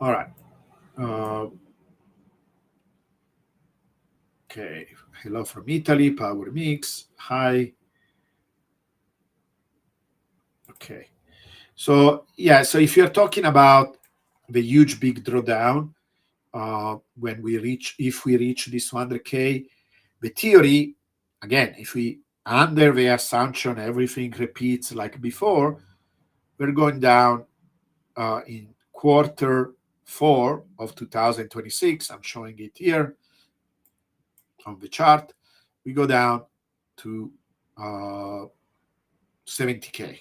All right. Okay, hello from Italy, Power Mix. Hi. Okay. So yeah, so if you're talking about the huge big drawdown, when we reach, if we reach this 100K, the theory, again, if we under the assumption everything repeats like before, we're going down in quarter four of 2026. I'm showing it here on the chart. We go down to uh, 70K.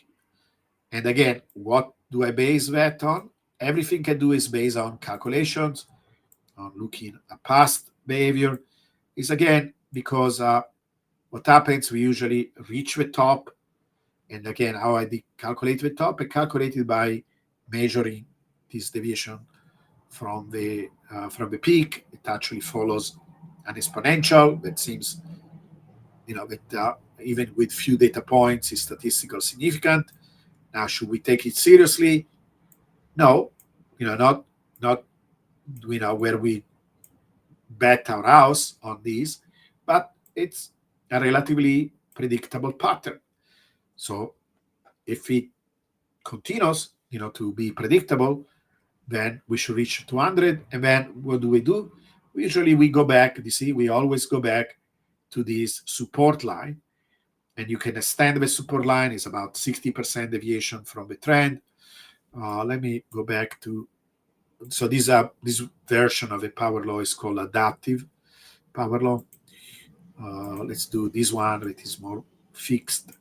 And again, what do I base that on? Everything I do is based on calculations, on looking at past behavior. Is again because what happens, we usually reach the top. And again, how I calculate the top, I calculate it by measuring this deviation from the peak. It actually follows an exponential that seems, that even with few data points is statistical significant. Now, should we take it seriously? No, not where we bet our house on these, but it's a relatively predictable pattern. So if it continues, to be predictable, then we should reach 200. And then what do? Usually we go back. You see, we always go back to this support line, and you can extend the support line. Is about 60% deviation from the trend. Let me go back to. So this version of a power law is called adaptive power law. Let's do this one. It is more fixed,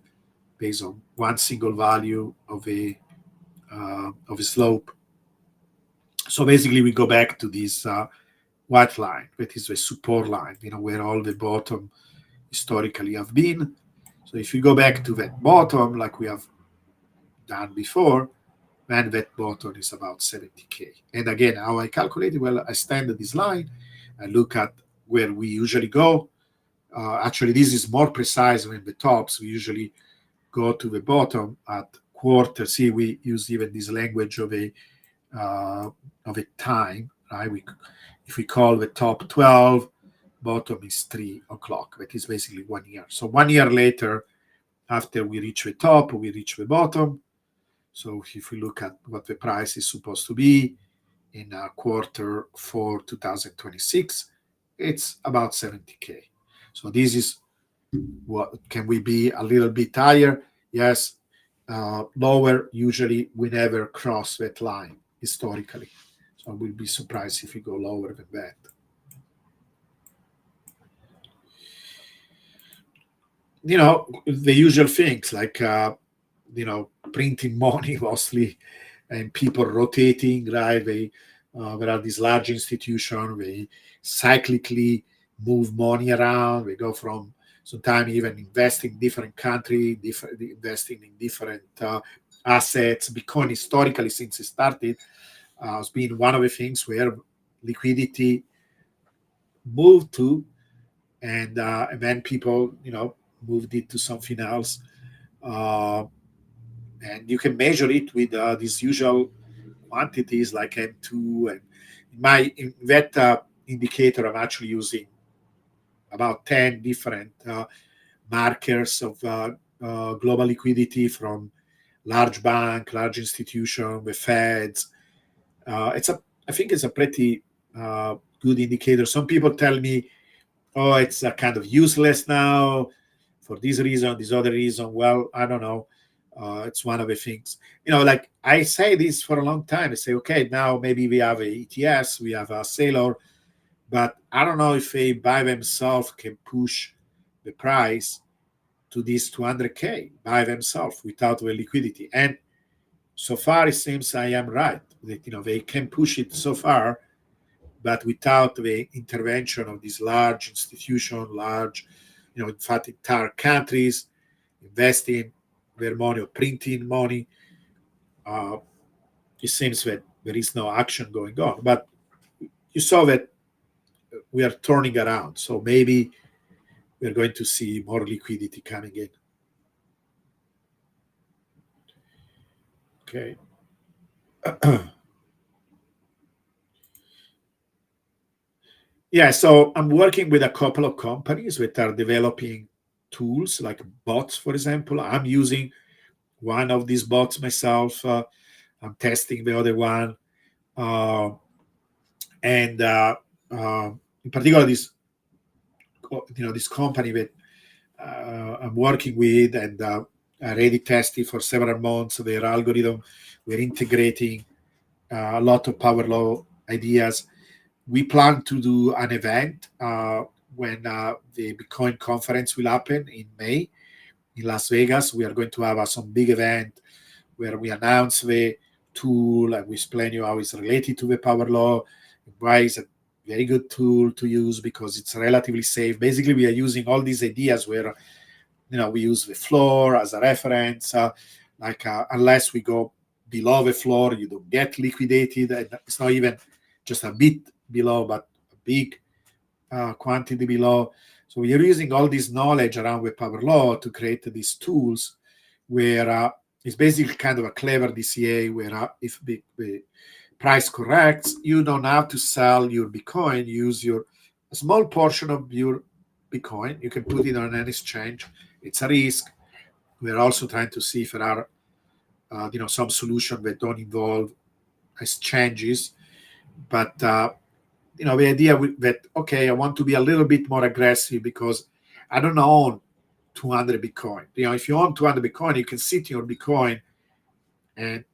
based on one single value of a slope. So basically, we go back to this white line, that is the support line, where all the bottom historically have been. So if you go back to that bottom, like we have done before, then that bottom is about 70K. And again, how I calculate it? Well, I stand at this line, I look at where we usually go. Actually, this is more precise than the tops. We usually go to the bottom at quarter. See, we use even this language uh, of a time, right? If we call the top 12, bottom is 3 o'clock. That is basically 1 year. So 1 year later, after we reach the top, we reach the bottom. So if we look at what the price is supposed to be in quarter four 2026, it's about 70K. So this is what can we be a little bit higher? Yes. Lower, usually we never cross that line historically. So I will be surprised if we go lower than that. The usual things like printing money mostly, and people rotating, right? There are these large institutions, they cyclically move money around. They go from sometimes even investing in different country, investing in different assets. Bitcoin historically, since it started, has been one of the things where liquidity moved to, and then people, moved it to something else. Uh, and you can measure it with these usual quantities like M2. And in that indicator, I'm actually using about 10 different markers of global liquidity, from large bank, large institution, the Feds. I think it's a pretty good indicator. Some people tell me, oh, it's kind of useless now for this reason, this other reason. Well, I don't know. It's one of the things, like I say this for a long time. I say, okay, now maybe we have a ETS, we have a Sailor, but I don't know if they by themselves can push the price to this 200K by themselves without the liquidity. And so far, it seems I am right that, they can push it so far, but without the intervention of these large institutions, in fact, entire countries investing their money or printing money, uh, it seems that there is no action going on. But you saw that we are turning around, so maybe we're going to see more liquidity coming in. Okay. Yeah, so I'm working with a couple of companies that are developing tools like bots, for example. I'm using one of these bots myself. I'm testing the other one, uh, and in particular, this company that I'm working with, and I already tested for several months their algorithm. We're integrating a lot of power law ideas. We plan to do an event when the Bitcoin conference will happen in May in Las Vegas. We are going to have some big event where we announce the tool and we explain you how it's related to the power law, why it's a very good tool to use because it's relatively safe. Basically, we are using all these ideas where we use the floor as a reference. Unless we go below the floor, you don't get liquidated. It's not even just a bit below, but a big quantity below. So we are using all this knowledge around the power law to create these tools where it's basically kind of a clever DCA where if the price corrects, you don't have to sell your Bitcoin. Use a small portion of your Bitcoin. You can put it on an exchange. It's a risk. We're also trying to see if there are some solutions that don't involve exchanges. But the idea that okay, I want to be a little bit more aggressive because I don't own 200 Bitcoin. If you own 200 Bitcoin, you can sit in your Bitcoin, and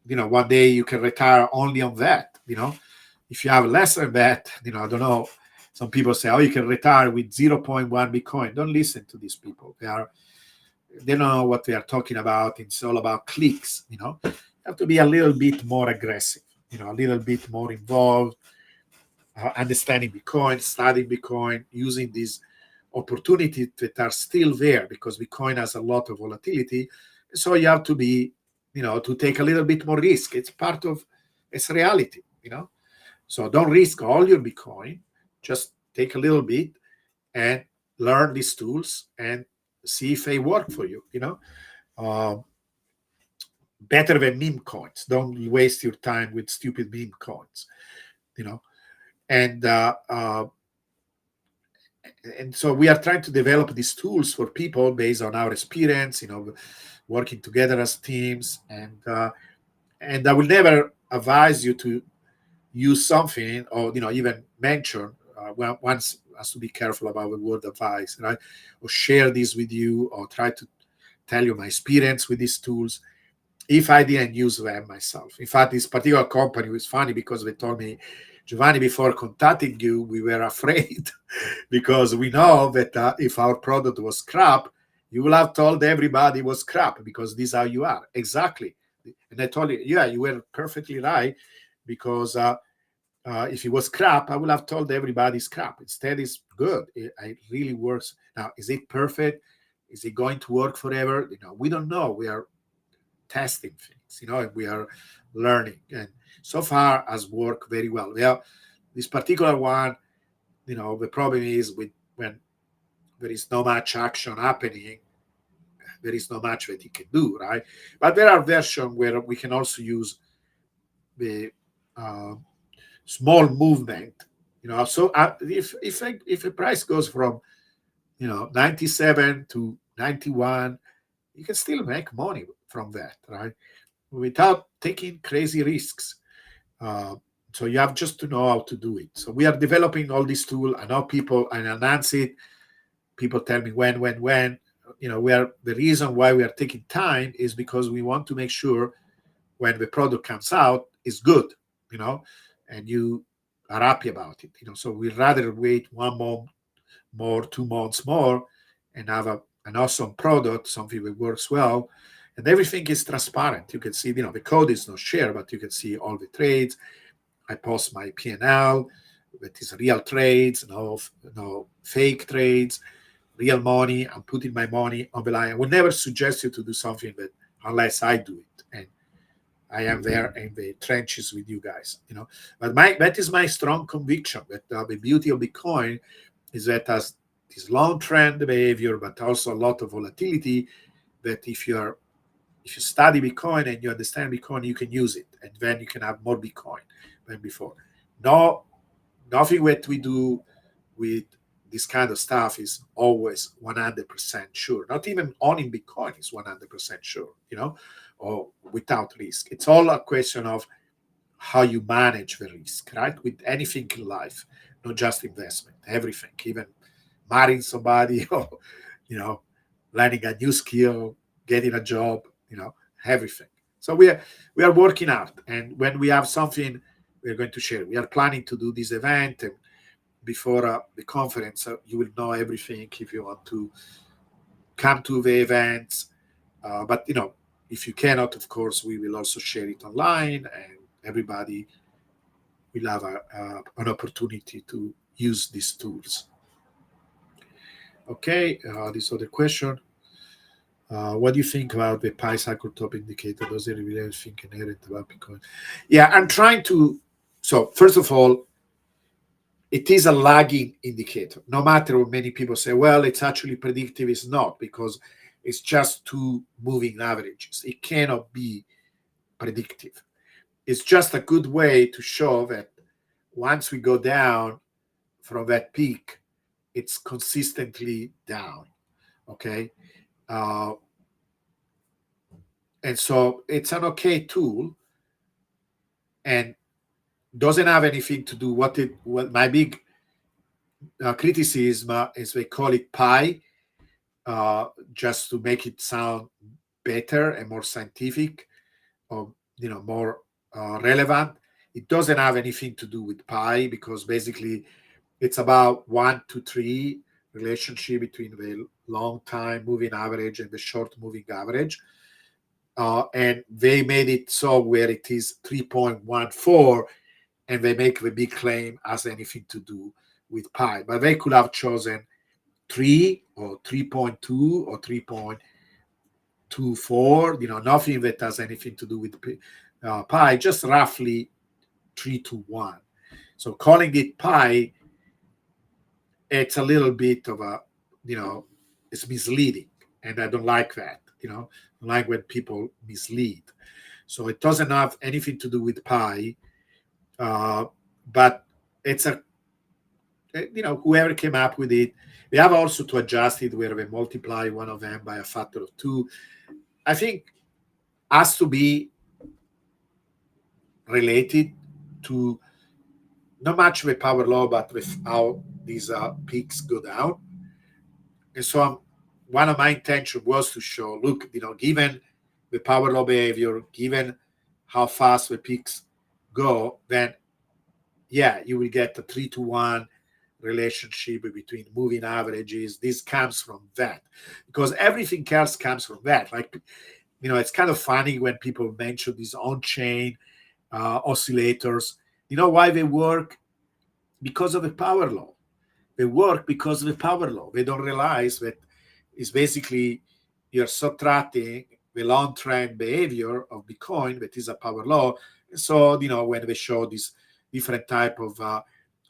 one day you can retire only on that. If you have less than that, I don't know. Some people say, oh, you can retire with zero point 0.1 Bitcoin. Don't listen to these people. They don't know what they are talking about. It's all about clicks. You have to be a little bit more aggressive. A little bit more involved, understanding Bitcoin, studying Bitcoin, using these opportunities that are still there because Bitcoin has a lot of volatility. So you have to be, to take a little bit more risk. It's part of it's reality. So don't risk all your Bitcoin. Just take a little bit and learn these tools and see if they work for you. Uh, Better than meme coins. Don't waste your time with stupid meme coins. You know, and and so we are trying to develop these tools for people based on our experience. Working together as teams, and I will never advise you to use something or even mention once has to be careful about the word advice, right? Or share this with you or try to tell you my experience with these tools if I didn't use them myself. In fact, this particular company was funny because they told me, Giovanni, before contacting you, we were afraid because we know that if our product was crap, you will have told everybody it was crap because this is how you are. Exactly. And I told you, yeah, you were perfectly right because if it was crap, I would have told everybody it's crap. Instead, it's good. It really works. Now, is it perfect? Is it going to work forever? We don't know. We are testing things, and we are learning. And so far has worked very well. Yeah, this particular one, the problem is when there is no much action happening, there is not much that you can do, right? But there are versions where we can also use the uh, small movement. So if a price goes from 97 to 91, you can still make money from that, right? Without taking crazy risks. Uh, so you have just to know how to do it. So we are developing all these tools. I know people and announce it. People tell me when. The reason why we are taking time is because we want to make sure when the product comes out is good, and you are happy about it. So we'd rather wait 1 month more, 2 months more, and have an awesome product, something that works well. And everything is transparent. You can see, the code is not shared, but you can see all the trades. I post my P&L, that is real trades, no fake trades, real money. I'm putting my money on the line. I would never suggest you to do something that unless I do it. And I am there in the trenches with you guys, But that is my strong conviction that the beauty of Bitcoin is that has this long trend behavior, but also a lot of volatility. That if you study Bitcoin and you understand Bitcoin, you can use it, and then you can have more Bitcoin than before. No nothing what we do with this kind of stuff is always 100% sure. Not even owning Bitcoin is 100% sure, or without risk. It's all a question of how you manage the risk, right? With anything in life, not just investment, everything, even marrying somebody or, you know, learning a new skill, getting a job, everything. So we are working out, and when we have something, we're going to share. We are planning to do this event, and before the conference, you will know everything if you want to come to the events. But if you cannot, of course, we will also share it online, and everybody will have an opportunity to use these tools. Okay, this other question. What do you think about the pi cycle top indicator? Does it reveal anything inherent about Bitcoin? Yeah, I'm trying to. So first of all, it is a lagging indicator. No matter what many people say, well, it's actually predictive. It's not, because it's just two moving averages. It cannot be predictive. It's just a good way to show that once we go down from that peak, it's consistently down. Okay. And so it's an okay tool, and doesn't have anything to do what my big criticism is they call it pi, just to make it sound better and more scientific, or more relevant. It doesn't have anything to do with pi, because basically it's about 1 to 3 relationship between the long time moving average and the short moving average. And they made it so where it is 3.14, and they make the big claim as anything to do with pi. But they could have chosen 3 or 3.2 or 3.24, nothing that has anything to do with pi, just roughly 3 to 1. So calling it pi, it's a little bit of a, it's misleading. And I don't like that, I like when people mislead. So it doesn't have anything to do with pi, but it's a, whoever came up with it, we have also to adjust it where we multiply one of them by a factor of 2. I think has to be related to not much with power law, but with how these peaks go down. And so one of my intention was to show, look, given the power law behavior, given how fast the peaks go, then yeah, you will get a 3 to 1 relationship between moving averages. This comes from that, because everything else comes from that. Like, it's kind of funny when people mention these on-chain oscillators. You know why they work? Because of the power law. They work because of the power law. They don't realize that it's basically you're subtracting the long trend behavior of Bitcoin, that is a power law. And so, when they show these different type of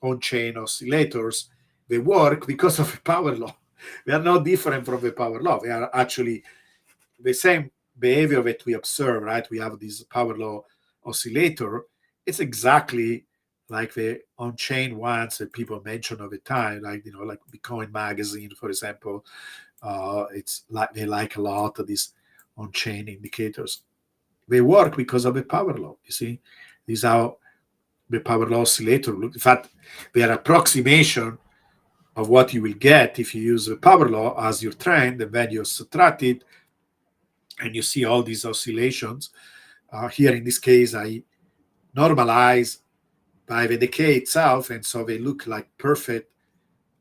on-chain oscillators, they work because of the power law. They are not different from the power law. They are actually the same behavior that we observe, right? We have this power law oscillator. It's exactly like the on-chain ones that people mention all the time, like like Bitcoin Magazine, for example. It's like they like a lot of these on-chain indicators. They work because of the power law. You see, these are the power law oscillator. In fact, they are approximation of what you will get if you use the power law as your trend, and then you subtract it, and you see all these oscillations. Here in this case, I normalize by the decay itself, and so they look like perfect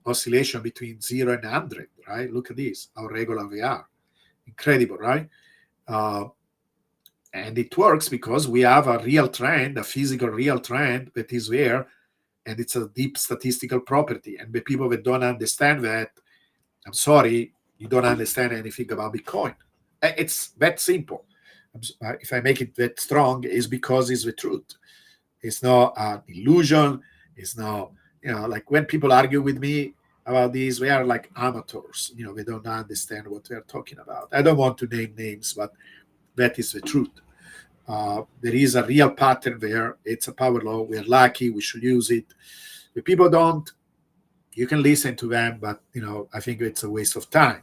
oscillation between 0 and 100, right? Look at this, how regular they are. Incredible, right? And it works because we have a real trend, a physical real trend that is there, and it's a deep statistical property. And the people that don't understand that, I'm sorry, you don't understand anything about Bitcoin. It's that simple. If I make it that strong, it's because it's the truth. It's not an illusion. It's not, like when people argue with me about this, they are like amateurs. They don't understand what we are talking about. I don't want to name names, but that is the truth. There is a real pattern there. It's a power law. We are lucky. We should use it. If people don't, you can listen to them, but I think it's a waste of time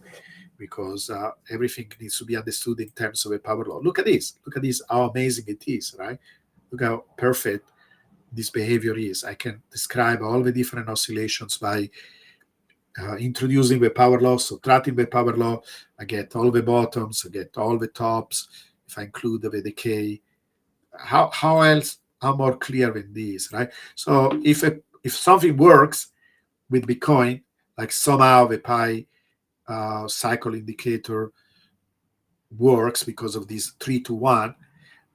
because everything needs to be understood in terms of a power law. Look at this. Look at this, how amazing it is, right? Look how perfect this behavior is. I can describe all the different oscillations by introducing the power law, subtracting the power law. I get all the bottoms, I get all the tops. If I include the decay, how else? How more clear than this, right? So if something works with Bitcoin, like somehow the pi cycle indicator works because of this 3-to-1,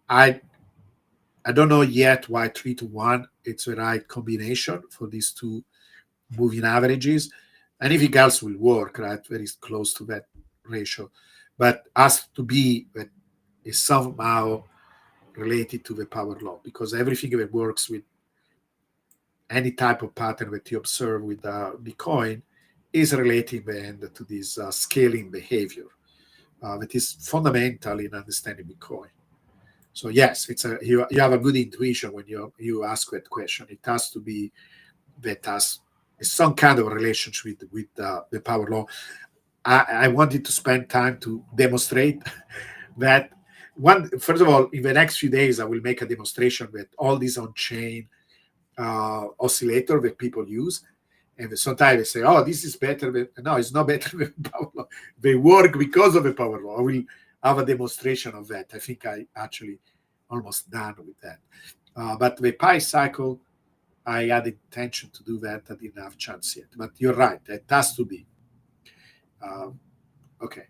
I don't know yet why 3-to-1 it's the right combination for these two moving averages. Anything else will work, right? Very close to that ratio, but has to be that is somehow related to the power law, because everything that works with any type of pattern that you observe with Bitcoin is relating then to this scaling behavior that is fundamental in understanding Bitcoin. So yes, you have a good intuition when you ask that question. It has to be that has some kind of relationship with the power law. I wanted to spend time to demonstrate that. First of all, in the next few days, I will make a demonstration with all these on-chain oscillator that people use. And sometimes they say, oh, this is better. No, it's not better than power law. They work because of the power law. I will have a demonstration of that. I think I actually almost done with that. But the pi cycle, I had intention to do that. I didn't have a chance yet. But you're right. It has to be. Okay.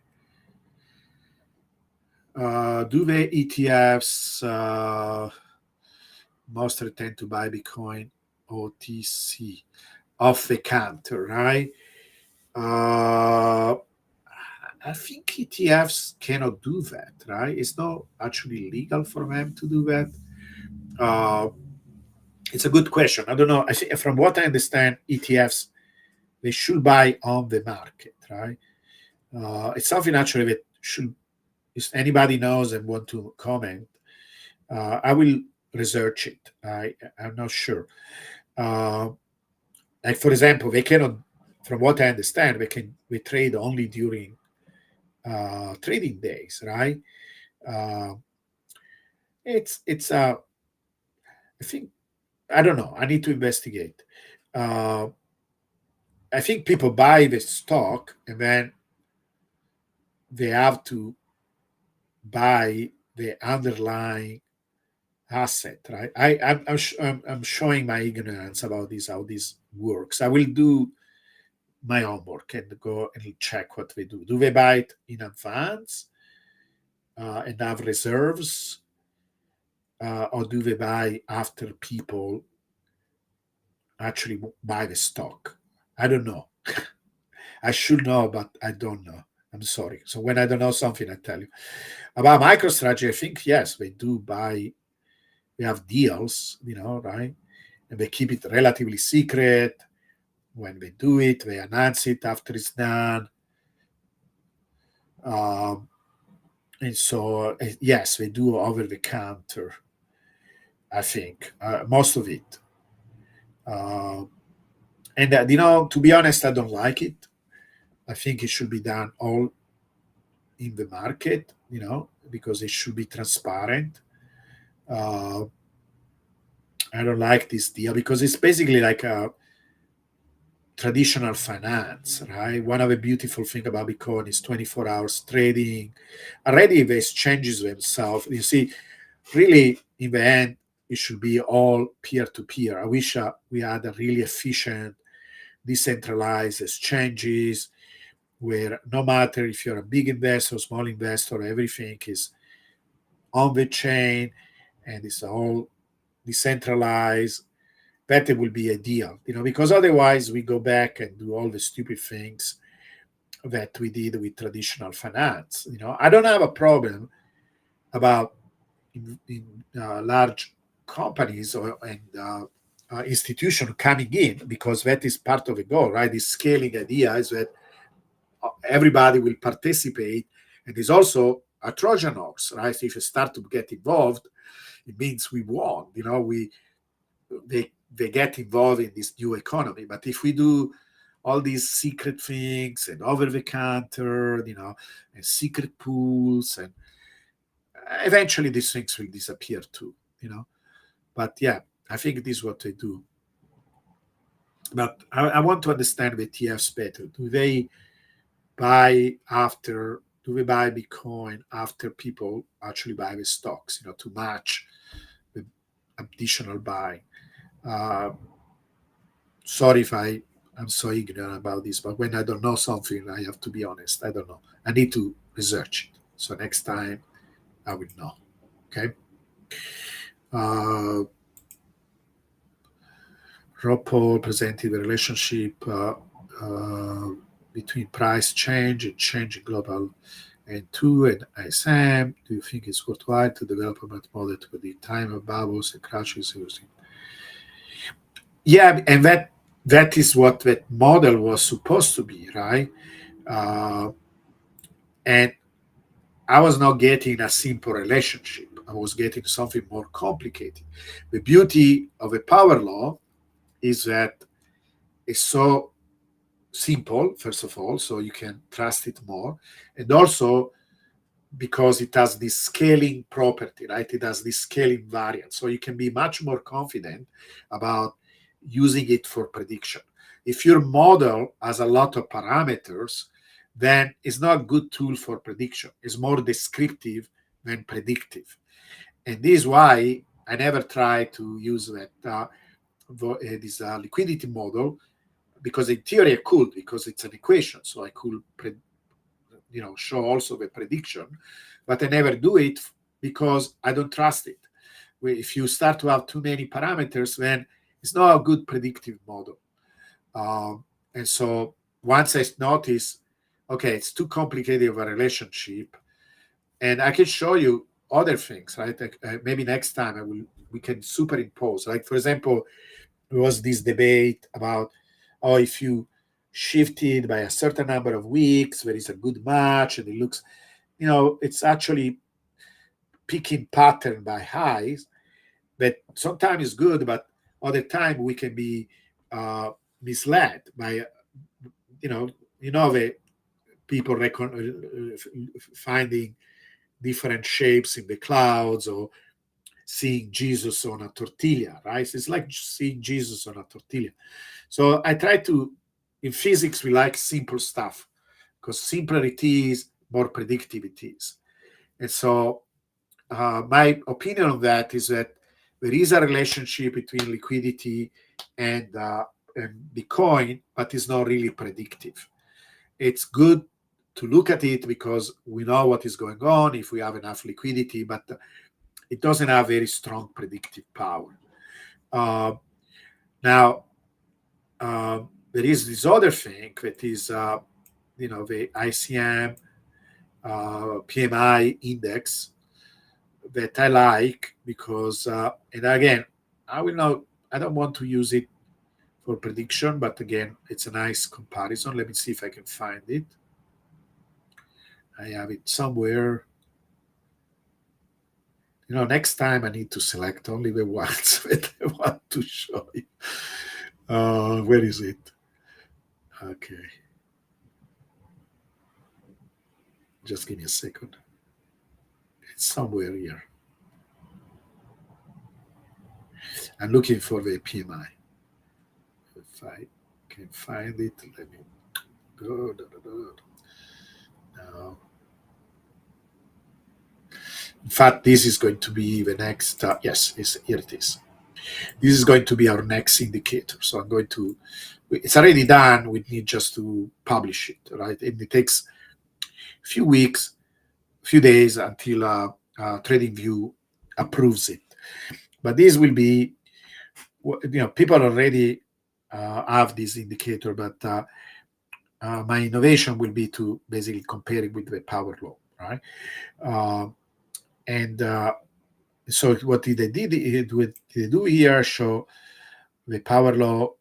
Do the ETFs mostly tend to buy Bitcoin OTC off the counter, right? I think ETFs cannot do that, right? It's not actually legal for them to do that. It's a good question. I don't know. I think from what I understand, ETFs, they should buy on the market, right? It's something actually that should, if anybody knows and want to comment, I will research it. I'm not sure. Like for example, they cannot, from what I understand, we trade only during trading days, right? It's I think, I don't know. I need to investigate. I think people buy the stock and then they have to buy the underlying asset, right? I'm showing my ignorance about this, how this works. I will do my homework and go and check what they do. Do they buy it in advance and have reserves, or do they buy after people actually buy the stock? I don't know. I should know, but I don't know. I'm sorry. So when I don't know something, I tell you. About MicroStrategy, I think yes, they do buy. They have deals, right? And they keep it relatively secret. When they do it, they announce it after it's done. And so, yes, they do over the counter. I think most of it. And to be honest, I don't like it. I think it should be done all in the market, because it should be transparent. I don't like this deal because it's basically like a traditional finance, right? One of the beautiful things about Bitcoin is 24 hours trading. Already the exchanges themselves, you see, really in the end, it should be all peer-to-peer. I wish we had a really efficient, decentralized exchanges where no matter if you're a big investor, small investor, everything is on the chain and it's all decentralized. That it will be ideal, because otherwise we go back and do all the stupid things that we did with traditional finance. I don't have a problem about in large companies and institution coming in, because that is part of the goal, right? The scaling idea is that everybody will participate, and there's also a Trojan horse, right? If you start to get involved, it means we won. they get involved in this new economy. But if we do all these secret things and over the counter, and secret pools, and eventually these things will disappear too, But yeah, I think this is what they do. But I want to understand the TFs better. Do they buy Bitcoin after people actually buy the stocks, to match the additional buy? Sorry if I'm so ignorant about this, but when I don't know something, I have to be honest. I don't know. I need to research it. So next time I will know. Okay. Rob Paul presented the relationship between price change and change in global N2 and ISM. Do you think it's worthwhile to develop a math model to predict time of bubbles and crashes using? Yeah, and that is what that model was supposed to be, right? And I was not getting a simple relationship. I was getting something more complicated. The beauty of a power law is that it's so simple, first of all, so you can trust it more. And also because it has this scaling property, right? It has this scaling variant. So you can be much more confident about using it for prediction. If your model has a lot of parameters, then it's not a good tool for prediction. It's more descriptive than predictive. And this is why I never try to use that this liquidity model, because in theory I could, because it's an equation. So I could show also the prediction, but I never do it because I don't trust it. If you start to have too many parameters, then it's not a good predictive model. And so once I notice, okay, it's too complicated of a relationship, and I can show you other things, right? Maybe next time we can superimpose. Like, for example, there was this debate about, if you shifted by a certain number of weeks, there is a good match, and it looks, it's actually picking pattern by highs, that sometimes is good, but other time we can be misled by, the people finding different shapes in the clouds, or seeing Jesus on a tortilla, right? It's like seeing Jesus on a tortilla. So I try to, in physics, we like simple stuff, because simpler it is, more predictive it is. And so my opinion on that is that there is a relationship between liquidity and Bitcoin, but it's not really predictive. It's good to look at it because we know what is going on if we have enough liquidity, but it doesn't have very strong predictive power. Now, there is this other thing that is, the ICM PMI index that I like, because, and again, I don't want to use it for prediction, but again, it's a nice comparison. Let me see if I can find it. I have it somewhere. Next time I need to select only the ones that I want to show you. Where is it? Okay. Just give me a second. It's somewhere here. I'm looking for the PMI. If I can find it, let me go. Now, in fact, this is going to be the next. Yes, here it is. This is going to be our next indicator. So I'm going to. It's already done. We need just to publish it, right? And it takes a few weeks, a few days until TradingView approves it. But this will be, people already have this indicator, but my innovation will be to basically compare it with the power law, right? And so what they do here, show the power law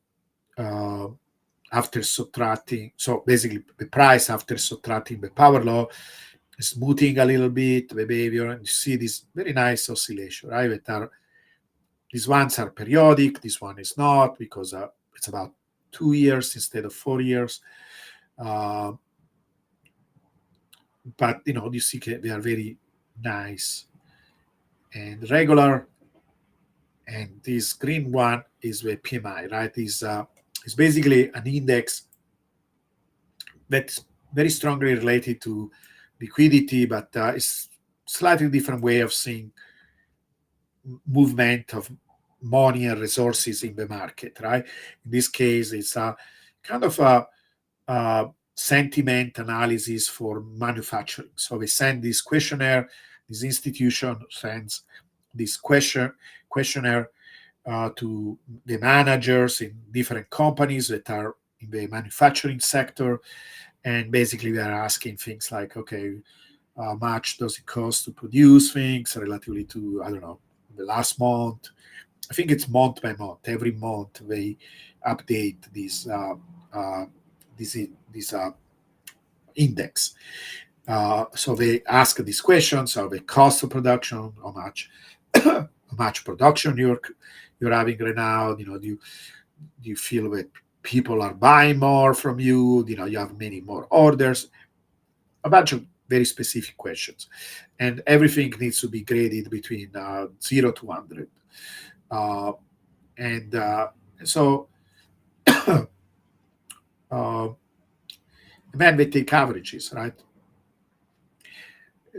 after subtracting. So basically, the price after subtracting the power law is smoothing a little bit the behavior, and you see this very nice oscillation, right? That are, These ones are periodic. This one is not because it's about 2 years instead of 4 years. But you see they are very nice and regular. And this green one is the PMI, right? Is basically an index that's very strongly related to liquidity, but it's slightly different way of seeing movement of money and resources in the market, right? In this case, it's a kind of a sentiment analysis for manufacturing. So we send this questionnaire, this institution sends this questionnaire to the managers in different companies that are in the manufacturing sector. And basically, they are asking things like, okay, how much does it cost to produce things relatively to, I don't know, the last month? I think it's month by month. Every month they update this index. So they ask these questions: are the cost of production, how much production you're having right now? Do you feel that people are buying more from you? You have many more orders. A bunch of very specific questions, and everything needs to be graded between 0 to 100. Uh, and so uh, then we take averages, right?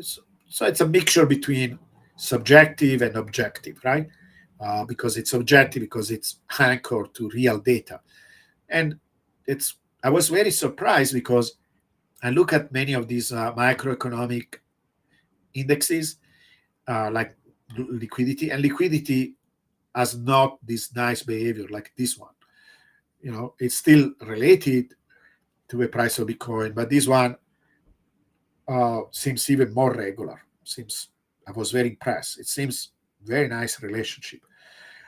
So it's a mixture between subjective and objective, right? Because it's objective, because it's anchored to real data. And I was very surprised because I look at many of these macroeconomic indexes, like liquidity, and liquidity has not this nice behavior like this one. It's still related to the price of Bitcoin, but this one seems even more regular. I was very impressed. It seems very nice relationship.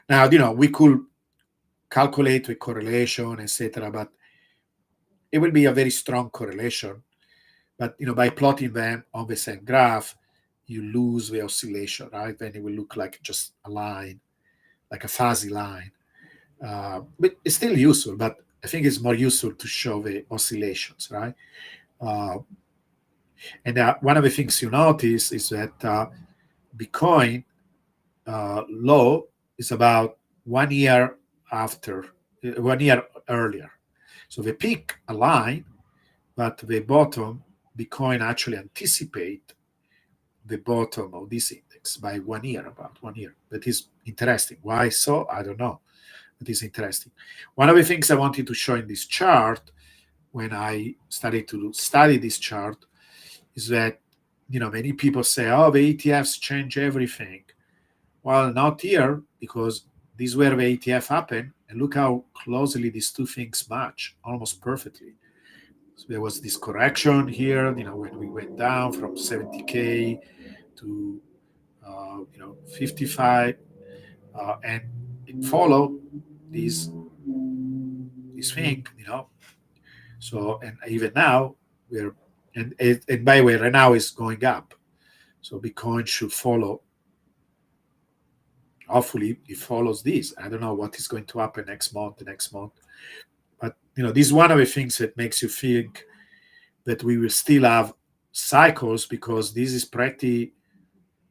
Now, we could calculate the correlation, etc., but it will be a very strong correlation. But by plotting them on the same graph, you lose the oscillation, right? Then it will look like just a line, like a fuzzy line. But it's still useful, but I think it's more useful to show the oscillations, right? And one of the things you notice is that Bitcoin low is about 1 year after, 1 year earlier. So the peak align, but the bottom, Bitcoin actually anticipate the bottom of this index by 1 year, about 1 year. That is interesting. Why so? I don't know. It is interesting. One of the things I wanted to show in this chart when I started to study this chart is that, many people say, oh, the ETFs change everything. Well, not here, because this is where the ETF happened. And look how closely these two things match, almost perfectly. So there was this correction here, when we went down from 70K to, 55, and it followed this thing, So, and even now, and by the way, right now is going up. So Bitcoin should follow. Hopefully, it follows this. I don't know what is going to happen next month, the next month. But, this is one of the things that makes you think that we will still have cycles, because this is pretty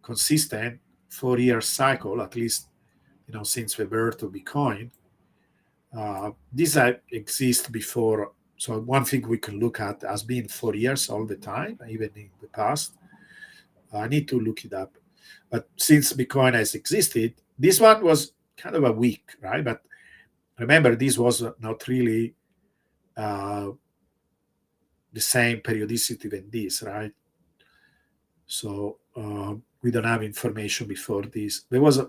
consistent 4-year cycle, at least, since the birth of Bitcoin. These exist before. So one thing we can look at has been 4 years all the time, even in the past. I need to look it up. But since Bitcoin has existed, this one was kind of a week, right? But remember, this was not really the same periodicity than this, right? So we don't have information before this. There was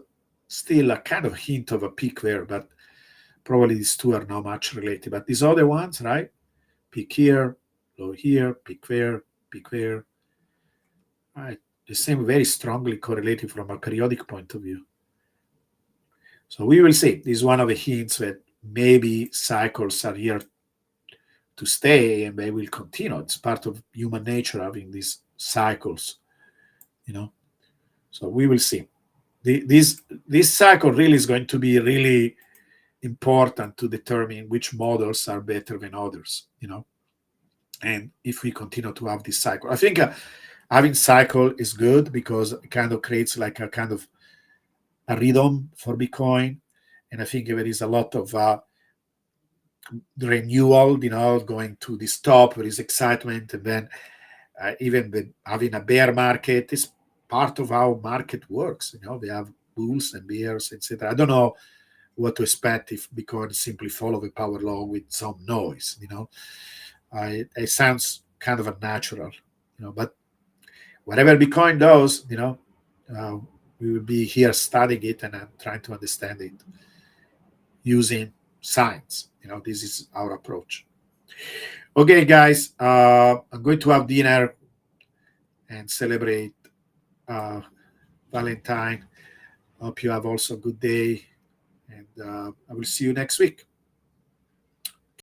still a kind of hint of a peak there, but probably these two are not much related. But these other ones, right? Peak here, low here, peak there, right? They seem very strongly correlated from a periodic point of view. So we will see. This is one of the hints that maybe cycles are here to stay and they will continue. It's part of human nature having these cycles, So we will see. this cycle really is going to be really important to determine which models are better than others, and if we continue to have this cycle. I think having cycle is good because it kind of creates like a kind of a rhythm for Bitcoin, and I think there is a lot of renewal, going to this top where is excitement, and then even with having a bear market is part of how market works. They have bulls and bears, etc. I don't know what to expect if Bitcoin simply follow the power law with some noise. It sounds kind of unnatural, but whatever Bitcoin does, we will be here studying it and trying to understand it using science. This is our approach. Okay, guys, I'm going to have dinner and celebrate Valentine. Hope you have also a good day, and I will see you next week.